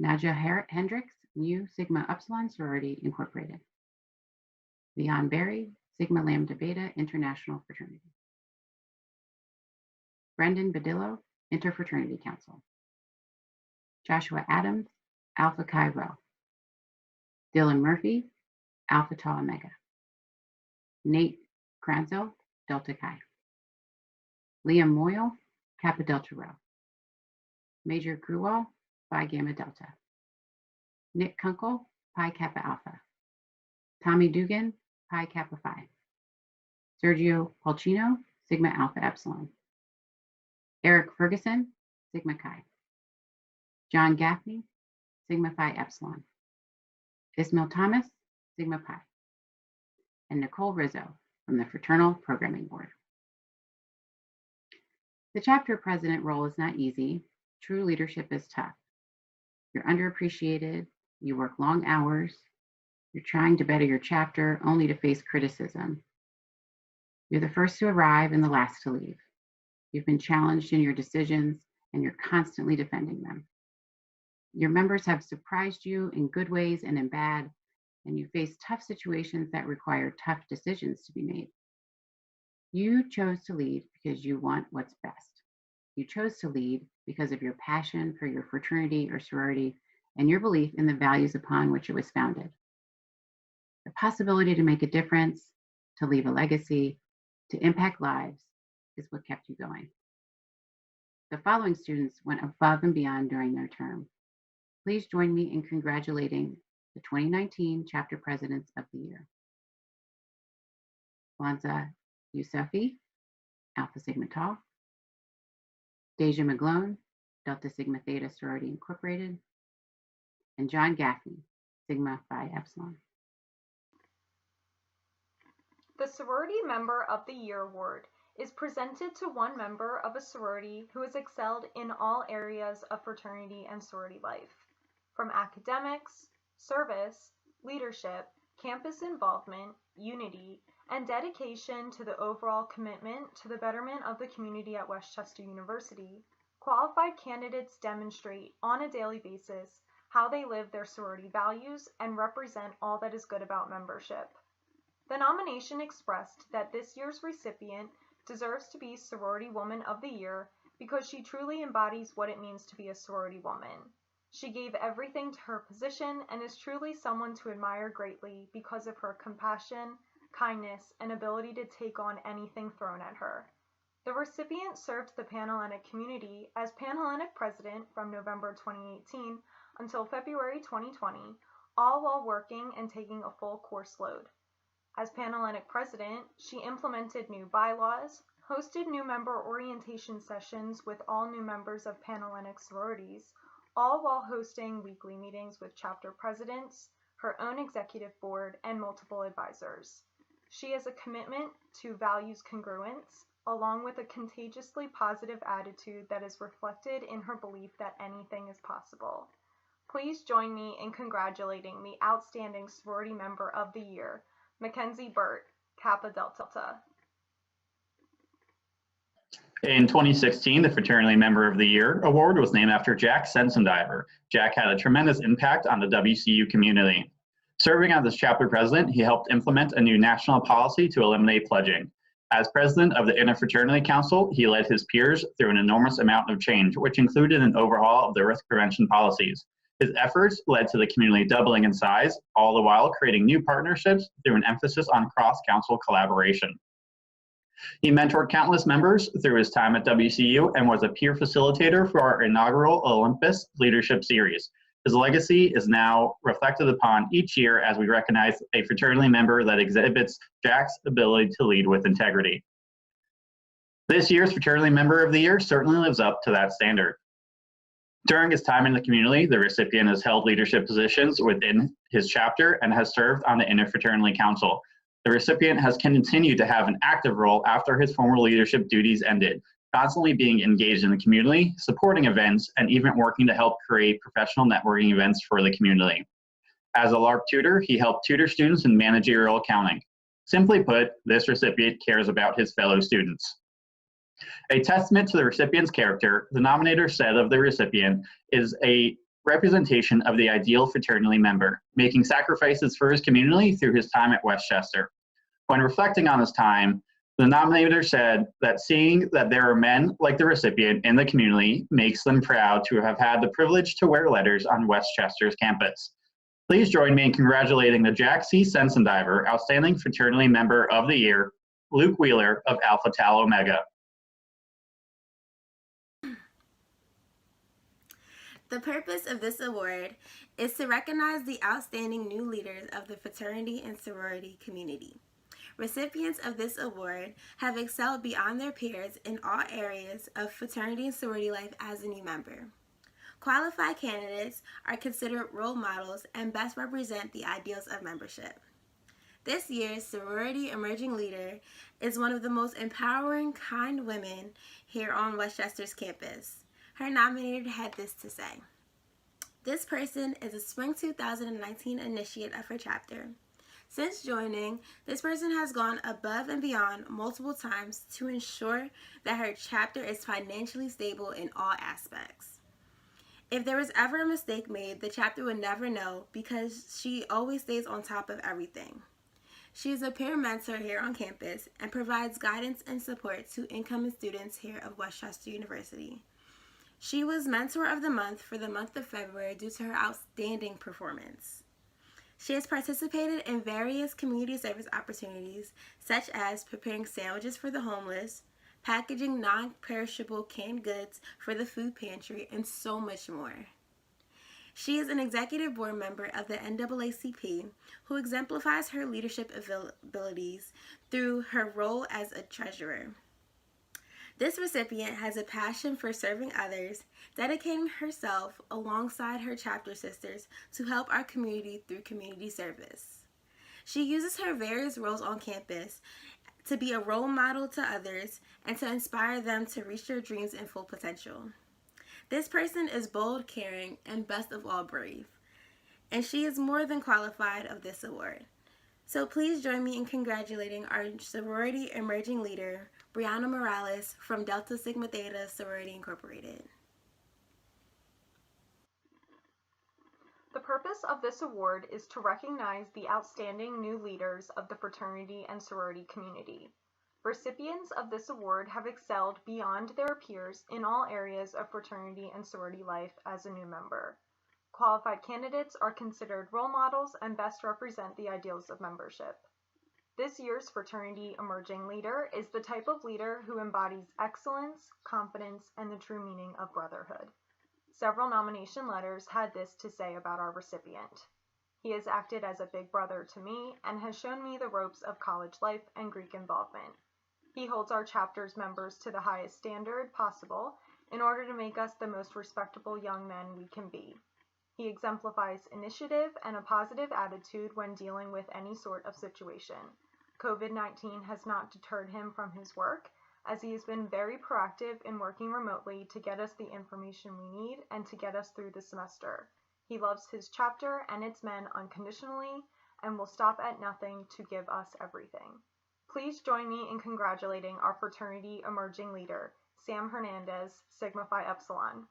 Naja Hendricks, Mu Sigma Upsilon, Sorority Incorporated. Leon Berry, Sigma Lambda Beta, International Fraternity. Brendan Badillo, Interfraternity Council. Joshua Adams, Alpha Chi Rho. Dylan Murphy, Alpha Tau Omega. Nate Kranzel, Delta Chi. Liam Moyle, Kappa Delta Rho. Major Gruwal, Phi Gamma Delta. Nick Kunkel, Pi Kappa Alpha. Tommy Dugan, Pi Kappa Phi. Sergio Polchino, Sigma Alpha Epsilon. Eric Ferguson, Sigma Chi. John Gaffney, Sigma Phi Epsilon. Ismail Thomas, Sigma Pi. And Nicole Rizzo from the Fraternal Programming Board. The chapter president role is not easy. True leadership is tough. You're underappreciated, you work long hours, you're trying to better your chapter only to face criticism. You're the first to arrive and the last to leave. You've been challenged in your decisions and you're constantly defending them. Your members have surprised you in good ways and in bad, and you face tough situations that require tough decisions to be made. You chose to lead because you want what's best. You chose to lead because of your passion for your fraternity or sorority and your belief in the values upon which it was founded. The possibility to make a difference, to leave a legacy, to impact lives is what kept you going. The following students went above and beyond during their term. Please join me in congratulating the 2019 Chapter Presidents of the Year. Lanza Yousefi, Alpha Sigma Tau. Deja McGlone, Delta Sigma Theta Sorority Incorporated. And John Gaffney, Sigma Phi Epsilon. The Sorority Member of the Year Award is presented to one member of a sorority who has excelled in all areas of fraternity and sorority life, from academics, service, leadership, campus involvement, unity, and dedication to the overall commitment to the betterment of the community at Westchester University. Qualified candidates demonstrate on a daily basis how they live their sorority values and represent all that is good about membership. The nomination expressed that this year's recipient deserves to be Sorority Woman of the Year because she truly embodies what it means to be a sorority woman. She gave everything to her position and is truly someone to admire greatly because of her compassion, kindness, and ability to take on anything thrown at her. The recipient served the Panhellenic community as Panhellenic President from November 2018 until February 2020, all while working and taking a full course load. As Panhellenic President, she implemented new bylaws, hosted new member orientation sessions with all new members of Panhellenic sororities, all while hosting weekly meetings with chapter presidents, her own executive board, and multiple advisors. She has a commitment to values congruence, along with a contagiously positive attitude that is reflected in her belief that anything is possible. Please join me in congratulating the outstanding Sorority Member of the Year, Mackenzie Burt, Kappa Delta. In 2016, the Fraternity Member of the Year award was named after Jack Sencindiver. Jack had a tremendous impact on the WCU community. Serving as its chapter president, he helped implement a new national policy to eliminate pledging. As president of the Interfraternity Council, he led his peers through an enormous amount of change, which included an overhaul of the risk prevention policies. His efforts led to the community doubling in size, all the while creating new partnerships through an emphasis on cross-council collaboration. He mentored countless members through his time at WCU and was a peer facilitator for our inaugural Olympus Leadership Series. His legacy is now reflected upon each year as we recognize a fraternity member that exhibits Jack's ability to lead with integrity. This year's Fraternity Member of the Year certainly lives up to that standard. During his time in the community, the recipient has held leadership positions within his chapter and has served on the Interfraternity Council. The recipient has continued to have an active role after his former leadership duties ended, constantly being engaged in the community, supporting events, and even working to help create professional networking events for the community. As a LARP tutor, he helped tutor students in managerial accounting. Simply put, this recipient cares about his fellow students. A testament to the recipient's character, the nominator said of the recipient is a representation of the ideal fraternity member, making sacrifices for his community through his time at Westchester. When reflecting on his time, the nominator said that seeing that there are men like the recipient in the community makes them proud to have had the privilege to wear letters on Westchester's campus. Please join me in congratulating the Jack C. Sencindiver Outstanding Fraternity Member of the Year, Luke Wheeler of Alpha Tau Omega. The purpose of this award is to recognize the outstanding new leaders of the fraternity and sorority community. Recipients of this award have excelled beyond their peers in all areas of fraternity and sorority life as a new member. Qualified candidates are considered role models and best represent the ideals of membership. This year's Sorority Emerging Leader is one of the most empowering, kind women here on Westchester's campus. Her nominator had this to say. This person is a spring 2019 initiate of her chapter. Since joining, this person has gone above and beyond multiple times to ensure that her chapter is financially stable in all aspects. If there was ever a mistake made, the chapter would never know because she always stays on top of everything. She is a peer mentor here on campus and provides guidance and support to incoming students here of Westchester University. She was Mentor of the Month for the month of February due to her outstanding performance. She has participated in various community service opportunities, such as preparing sandwiches for the homeless, packaging non-perishable canned goods for the food pantry, and so much more. She is an executive board member of the NAACP who exemplifies her leadership abilities through her role as a treasurer. This recipient has a passion for serving others, dedicating herself alongside her chapter sisters to help our community through community service. She uses her various roles on campus to be a role model to others and to inspire them to reach their dreams and full potential. This person is bold, caring, and best of all brave, and she is more than qualified of this award. So please join me in congratulating our Sorority Emerging Leader, Brianna Morales from Delta Sigma Theta Sorority Incorporated. The purpose of this award is to recognize the outstanding new leaders of the fraternity and sorority community. Recipients of this award have excelled beyond their peers in all areas of fraternity and sorority life as a new member. Qualified candidates are considered role models and best represent the ideals of membership. This year's Fraternity Emerging Leader is the type of leader who embodies excellence, confidence, and the true meaning of brotherhood. Several nomination letters had this to say about our recipient. He has acted as a big brother to me and has shown me the ropes of college life and Greek involvement. He holds our chapter's members to the highest standard possible in order to make us the most respectable young men we can be. He exemplifies initiative and a positive attitude when dealing with any sort of situation. COVID-19 has not deterred him from his work, as he has been very proactive in working remotely to get us the information we need and to get us through the semester. He loves his chapter and its men unconditionally and will stop at nothing to give us everything. Please join me in congratulating our Fraternity Emerging Leader, Sam Hernandez, Sigma Phi Epsilon.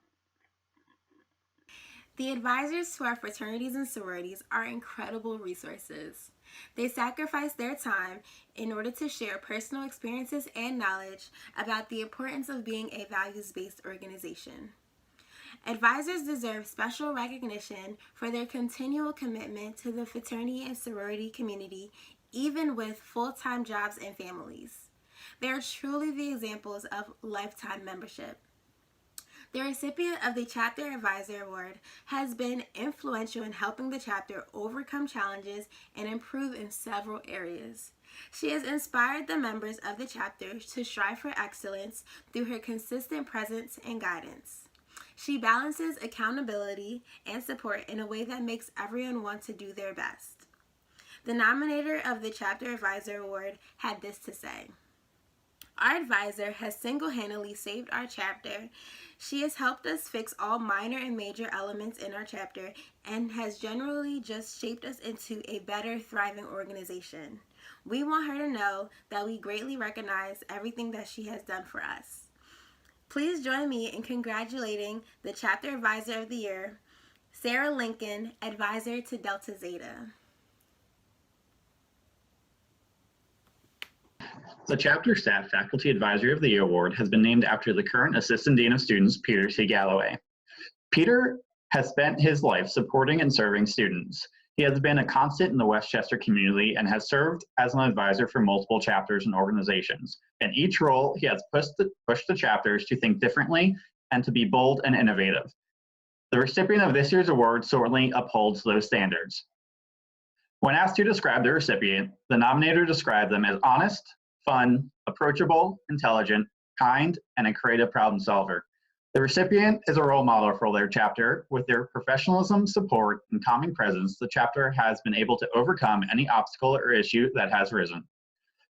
The advisors to our fraternities and sororities are incredible resources. They sacrifice their time in order to share personal experiences and knowledge about the importance of being a values-based organization. Advisors deserve special recognition for their continual commitment to the fraternity and sorority community, even with full-time jobs and families. They are truly the examples of lifetime membership. The recipient of the Chapter Advisor Award has been influential in helping the chapter overcome challenges and improve in several areas. She has inspired the members of the chapter to strive for excellence through her consistent presence and guidance. She balances accountability and support in a way that makes everyone want to do their best. The nominator of the Chapter Advisor Award had this to say: "Our advisor has single-handedly saved our chapter. She has helped us fix all minor and major elements in our chapter and has generally just shaped us into a better, thriving organization. We want her to know that we greatly recognize everything that she has done for us." Please join me in congratulating the Chapter Advisor of the Year, Sarah Lincoln, Advisor to Delta Zeta. The Chapter Staff Faculty Advisory of the Year Award has been named after the current Assistant Dean of Students, Peter C. Gallaway. Peter has spent his life supporting and serving students. He has been a constant in the Westchester community and has served as an advisor for multiple chapters and organizations. In each role, he has pushed the chapters to think differently and to be bold and innovative. The recipient of this year's award certainly upholds those standards. When asked to describe the recipient, the nominator described them as honest, fun, approachable, intelligent, kind, and a creative problem solver. The recipient is a role model for their chapter. With their professionalism, support, and calming presence, the chapter has been able to overcome any obstacle or issue that has risen.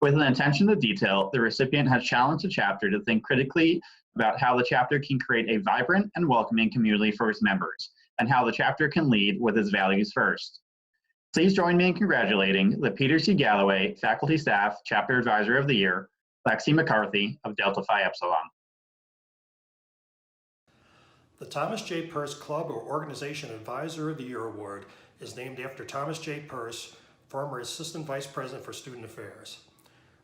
With an attention to detail, the recipient has challenged the chapter to think critically about how the chapter can create a vibrant and welcoming community for its members, and how the chapter can lead with its values first. Please join me in congratulating the Peter C. Gallaway Faculty Staff Chapter Advisor of the Year, Lexi McCarthy of Delta Phi Epsilon. The Thomas J. Purce Club or Organization Advisor of the Year Award is named after Thomas J. Purce, former Assistant Vice President for Student Affairs.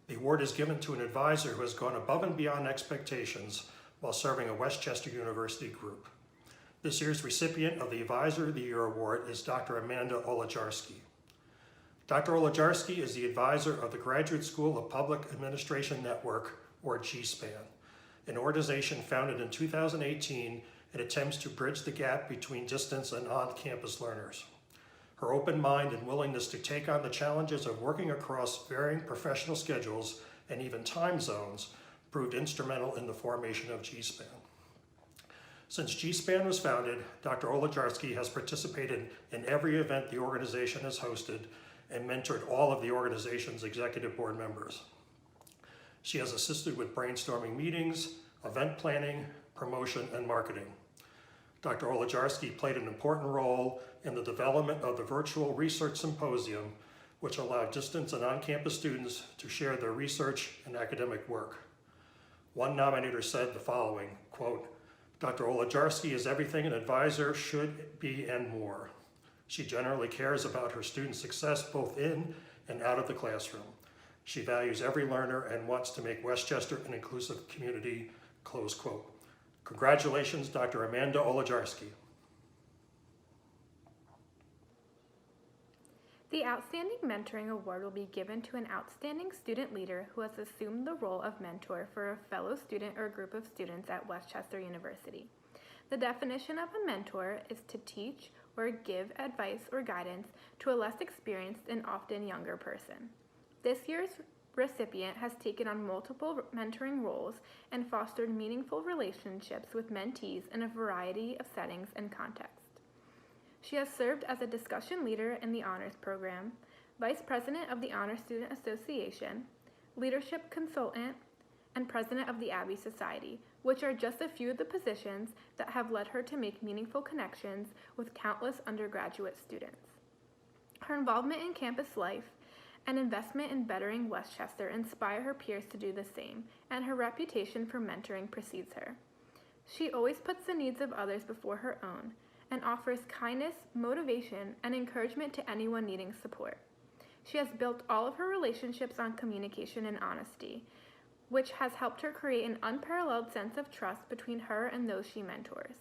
The award is given to an advisor who has gone above and beyond expectations while serving a Westchester University group. This year's recipient of the Advisor of the Year Award is Dr. Amanda Olajarski. Dr. Olajarski is the advisor of the Graduate School of Public Administration Network, or GSPAN, an organization founded in 2018 and attempts to bridge the gap between distance and on-campus learners. Her open mind and willingness to take on the challenges of working across varying professional schedules and even time zones proved instrumental in the formation of GSPAN. Since GSPAN was founded, Dr. Olajarski has participated in every event the organization has hosted and mentored all of the organization's executive board members. She has assisted with brainstorming meetings, event planning, promotion, and marketing. Dr. Olajarski played an important role in the development of the virtual research symposium, which allowed distance and on-campus students to share their research and academic work. One nominator said the following, quote, "Dr. Olajarski is everything an advisor should be and more. She generally cares about her students' success both in and out of the classroom. She values every learner and wants to make Westchester an inclusive community," close quote. Congratulations, Dr. Amanda Olajarski. The Outstanding Mentoring Award will be given to an outstanding student leader who has assumed the role of mentor for a fellow student or group of students at Westchester University. The definition of a mentor is to teach or give advice or guidance to a less experienced and often younger person. This year's recipient has taken on multiple mentoring roles and fostered meaningful relationships with mentees in a variety of settings and contexts. She has served as a discussion leader in the Honors Program, Vice President of the Honor Student Association, Leadership Consultant, and President of the Abbey Society, which are just a few of the positions that have led her to make meaningful connections with countless undergraduate students. Her involvement in campus life and investment in bettering Westchester inspire her peers to do the same, and her reputation for mentoring precedes her. She always puts the needs of others before her own and offers kindness, motivation, and encouragement to anyone needing support. She has built all of her relationships on communication and honesty, which has helped her create an unparalleled sense of trust between her and those she mentors.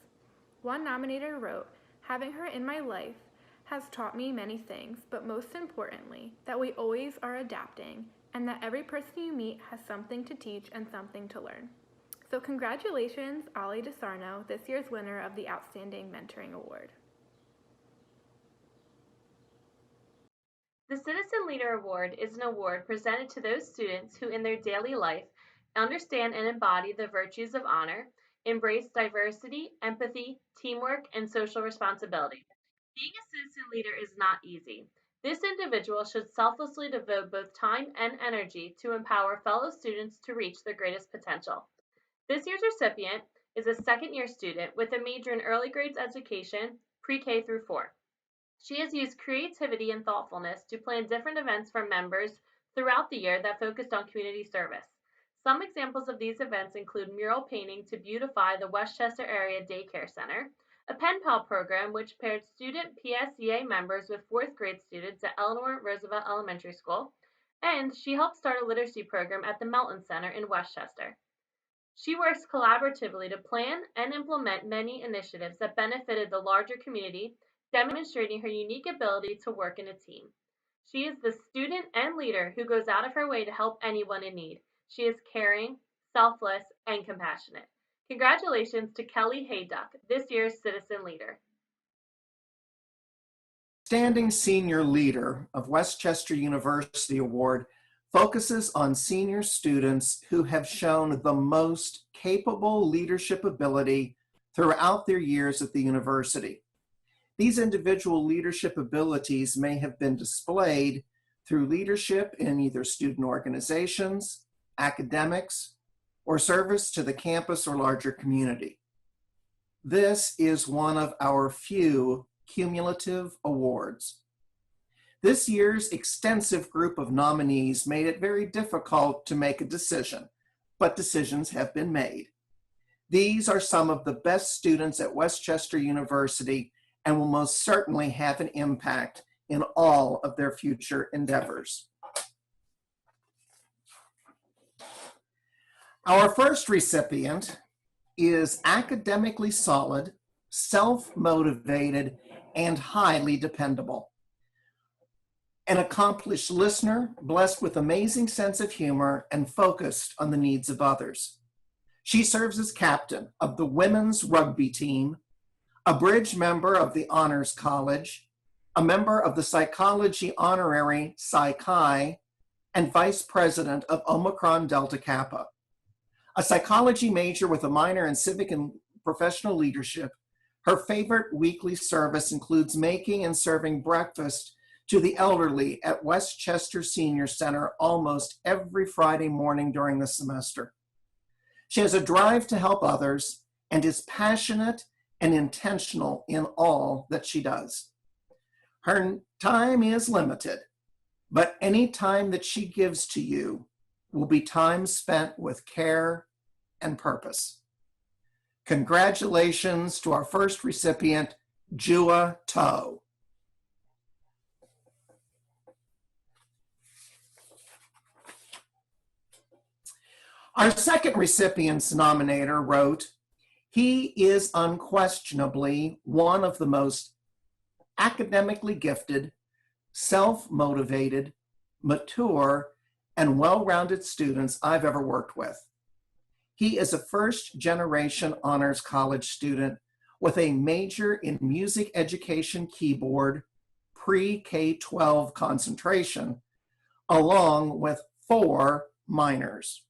One nominator wrote, "Having her in my life has taught me many things, but most importantly, that we always are adapting and that every person you meet has something to teach and something to learn." So congratulations, Ali-Zaidi, this year's winner of the Outstanding Mentoring Award. The Citizen Leader Award is an award presented to those students who in their daily life understand and embody the virtues of honor, embrace diversity, empathy, teamwork, and social responsibility. Being a citizen leader is not easy. This individual should selflessly devote both time and energy to empower fellow students to reach their greatest potential. This year's recipient is a second-year student with a major in early grades education, pre-K through 4. She has used creativity and thoughtfulness to plan different events for members throughout the year that focused on community service. Some examples of these events include mural painting to beautify the Westchester Area Daycare Center, a pen pal program which paired student PSEA members with 4th grade students at Eleanor Roosevelt Elementary School, and she helped start a literacy program at the Melton Center in Westchester. She works collaboratively to plan and implement many initiatives that benefited the larger community, demonstrating her unique ability to work in a team. She is the student and leader who goes out of her way to help anyone in need. She is caring, selfless, and compassionate. Congratulations to Kelly Hayduck, this year's Citizen Leader. Outstanding Senior Leader of Westchester University Award focuses on senior students who have shown the most capable leadership ability throughout their years at the university. These individual leadership abilities may have been displayed through leadership in either student organizations, academics, or service to the campus or larger community. This is one of our few cumulative awards. This year's extensive group of nominees made it very difficult to make a decision, but decisions have been made. These are some of the best students at Westchester University and will most certainly have an impact in all of their future endeavors. Our first recipient is academically solid, self-motivated, and highly dependable. An accomplished listener, blessed with amazing sense of humor and focused on the needs of others. She serves as captain of the women's rugby team, a bridge member of the Honors College, a member of the Psychology Honorary Psi Chi, and vice president of Omicron Delta Kappa. A psychology major with a minor in civic and professional leadership, her favorite weekly service includes making and serving breakfast to the elderly at Westchester Senior Center almost every Friday morning during the semester. She has a drive to help others and is passionate and intentional in all that she does. Her time is limited, but any time that she gives to you will be time spent with care and purpose. Congratulations to our first recipient, Jua To. Our second recipient's nominator wrote, "He is unquestionably one of the most academically gifted, self-motivated, mature, and well-rounded students I've ever worked with. He is a first-generation honors college student with a major in music education keyboard, pre-K-12 concentration, along with 4 minors.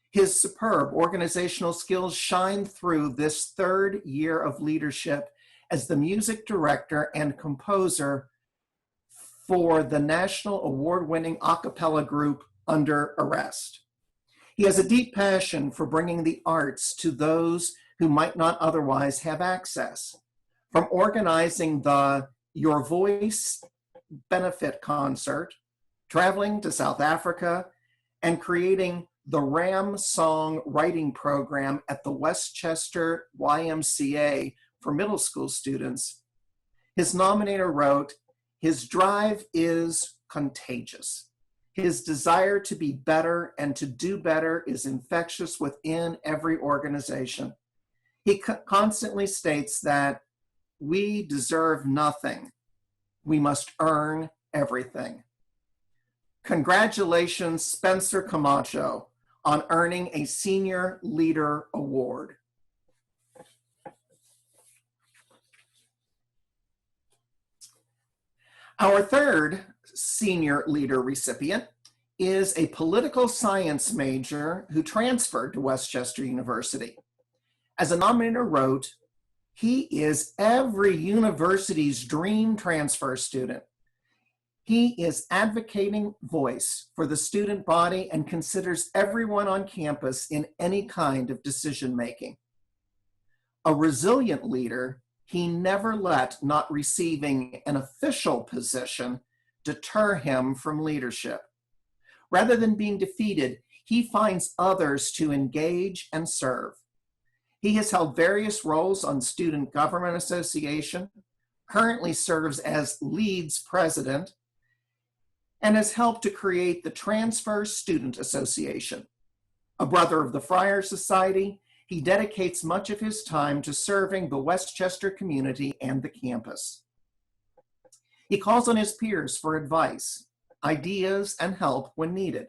His superb organizational skills shine through this third year of leadership as the music director and composer for the national award-winning a cappella group Under Arrest. He has a deep passion for bringing the arts to those who might not otherwise have access. From organizing the Your Voice benefit concert, traveling to South Africa, and creating the Ram Song writing program at the Westchester YMCA for middle school students, his nominator wrote, "His drive is contagious. His desire to be better and to do better is infectious within every organization. He constantly states that we deserve nothing. We must earn everything. Congratulations, Spencer Camacho, on earning a Senior Leader Award. Our third Senior Leader recipient is a political science major who transferred to Westchester University. As a nominator wrote, he is every university's dream transfer student. He is advocating voice for the student body and considers everyone on campus in any kind of decision-making. A resilient leader, he never let not receiving an official position deter him from leadership. Rather than being defeated, he finds others to engage and serve. He has held various roles on Student Government Association, currently serves as Leads President, and has helped to create the Transfer Student Association. A brother of the Friar Society, he dedicates much of his time to serving the Westchester community and the campus. He calls on his peers for advice, ideas, and help when needed.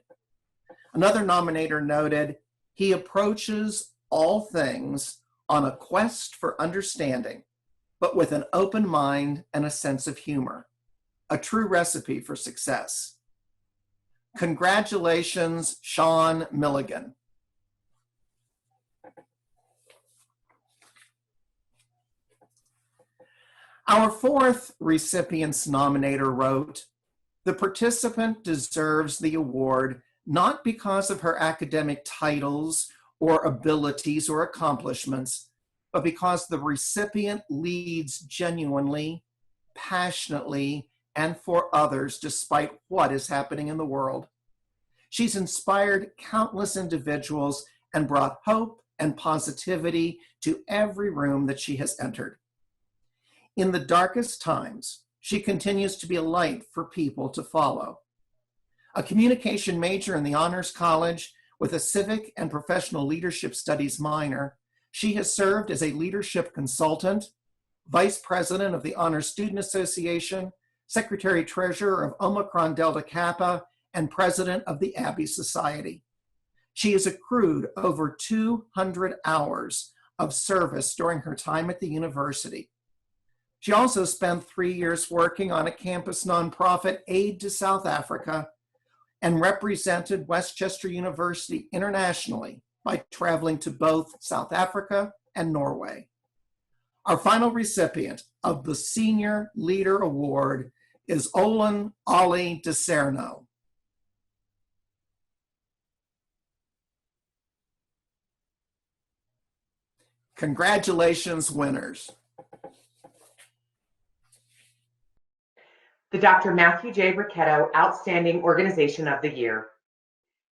Another nominator noted, he approaches all things on a quest for understanding, but with an open mind and a sense of humor, a true recipe for success. Congratulations, Sean Milligan. Our fourth recipient's nominator wrote, the participant deserves the award not because of her academic titles or abilities or accomplishments, but because the recipient leads genuinely, passionately, and for others despite what is happening in the world. She's inspired countless individuals and brought hope and positivity to every room that she has entered. In the darkest times, she continues to be a light for people to follow. A communication major in the Honors College with a civic and professional leadership studies minor, she has served as a leadership consultant, vice president of the Honors Student Association, secretary treasurer of Omicron Delta Kappa, and president of the Abbey Society. She has accrued over 200 hours of service during her time at the university. She also spent 3 years working on a campus nonprofit Aid to South Africa and represented Westchester University internationally by traveling to both South Africa and Norway. Our final recipient of the Senior Leader Award is Olan Ali-Zaidi. Congratulations, winners. The Dr. Matthew J. Ricchetto Outstanding Organization of the Year.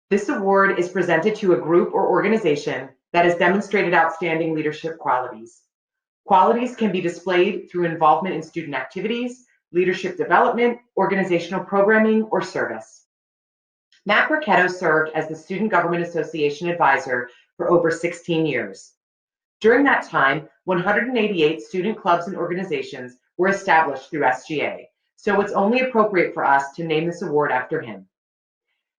This award is presented to a group or organization that has demonstrated outstanding leadership qualities. Qualities can be displayed through involvement in student activities, leadership development, organizational programming, or service. Matt Ricchetto served as the Student Government Association advisor for over 16 years. During that time, 188 student clubs and organizations were established through SGA, so it's only appropriate for us to name this award after him.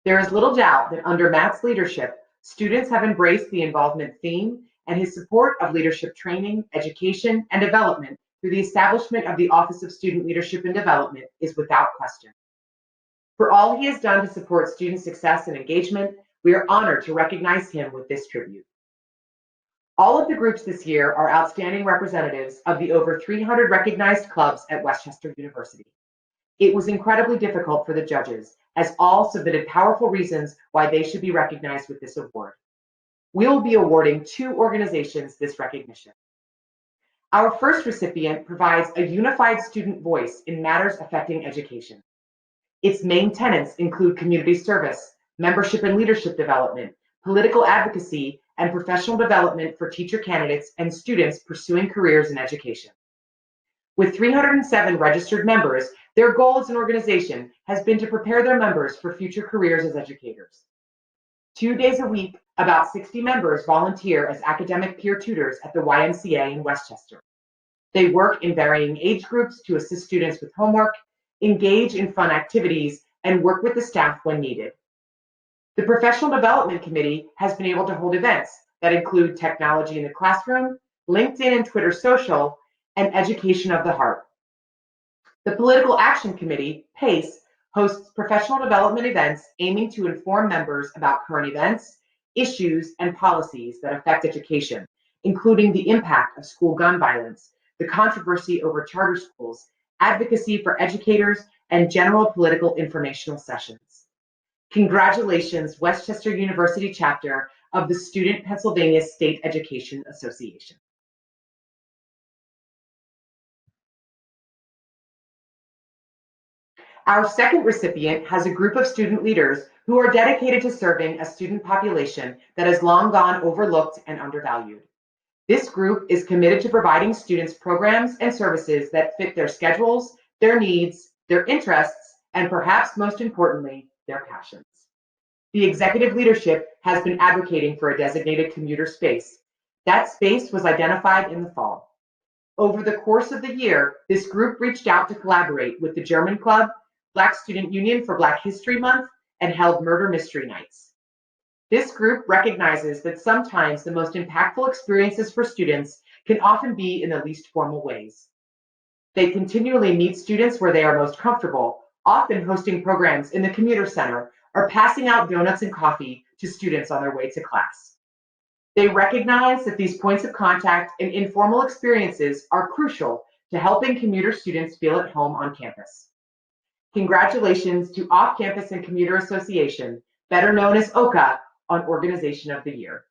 There is little doubt that under Matt's leadership, students have embraced the involvement theme, and his support of leadership training, education, and development through the establishment of the Office of Student Leadership and Development is without question. For all he has done to support student success and engagement, we are honored to recognize him with this tribute. All of the groups this year are outstanding representatives of the over 300 recognized clubs at Westchester University. It was incredibly difficult for the judges, as all submitted powerful reasons why they should be recognized with this award. We will be awarding 2 organizations this recognition. Our first recipient provides a unified student voice in matters affecting education. Its main tenets include community service, membership and leadership development, political advocacy, and professional development for teacher candidates and students pursuing careers in education. With 307 registered members, their goal as an organization has been to prepare their members for future careers as educators. 2 days a week, About 60 members volunteer as academic peer tutors at the YMCA in Westchester. They work in varying age groups to assist students with homework, engage in fun activities, and work with the staff when needed. The Professional Development Committee has been able to hold events that include technology in the classroom, LinkedIn and Twitter social, and education of the heart. The Political Action Committee, PACE, hosts professional development events aiming to inform members about current events, issues, and policies that affect education, including the impact of school gun violence, the controversy over charter schools, advocacy for educators, and general political informational sessions. Congratulations, Westchester University chapter of the Student Pennsylvania State Education Association. Our second recipient has a group of student leaders who are dedicated to serving a student population that has long gone overlooked and undervalued. This group is committed to providing students programs and services that fit their schedules, their needs, their interests, and perhaps most importantly, their passions. The executive leadership has been advocating for a designated commuter space. That space was identified in the fall. Over the course of the year, this group reached out to collaborate with the German Club, Black Student Union for Black History Month, and held murder mystery nights. This group recognizes that sometimes the most impactful experiences for students can often be in the least formal ways. They continually meet students where they are most comfortable, often hosting programs in the commuter center or passing out donuts and coffee to students on their way to class. They recognize that these points of contact and informal experiences are crucial to helping commuter students feel at home on campus. Congratulations to Off-Campus and Commuter Association, better known as OCA, on Organization of the Year.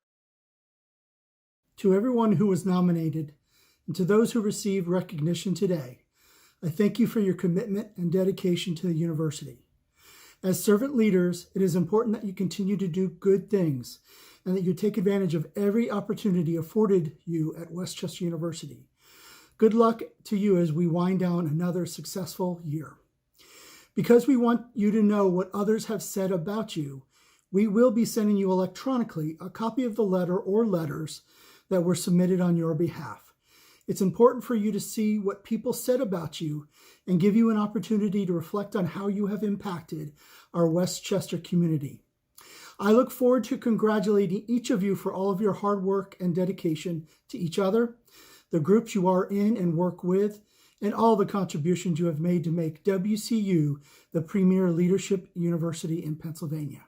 To everyone who was nominated, and to those who received recognition today, I thank you for your commitment and dedication to the university. As servant leaders, it is important that you continue to do good things and that you take advantage of every opportunity afforded you at Westchester University. Good luck to you as we wind down another successful year. Because we want you to know what others have said about you, we will be sending you electronically a copy of the letter or letters that were submitted on your behalf. It's important for you to see what people said about you and give you an opportunity to reflect on how you have impacted our Westchester community. I look forward to congratulating each of you for all of your hard work and dedication to each other, the groups you are in and work with, and all the contributions you have made to make WCU the premier leadership university in Pennsylvania.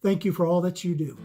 Thank you for all that you do.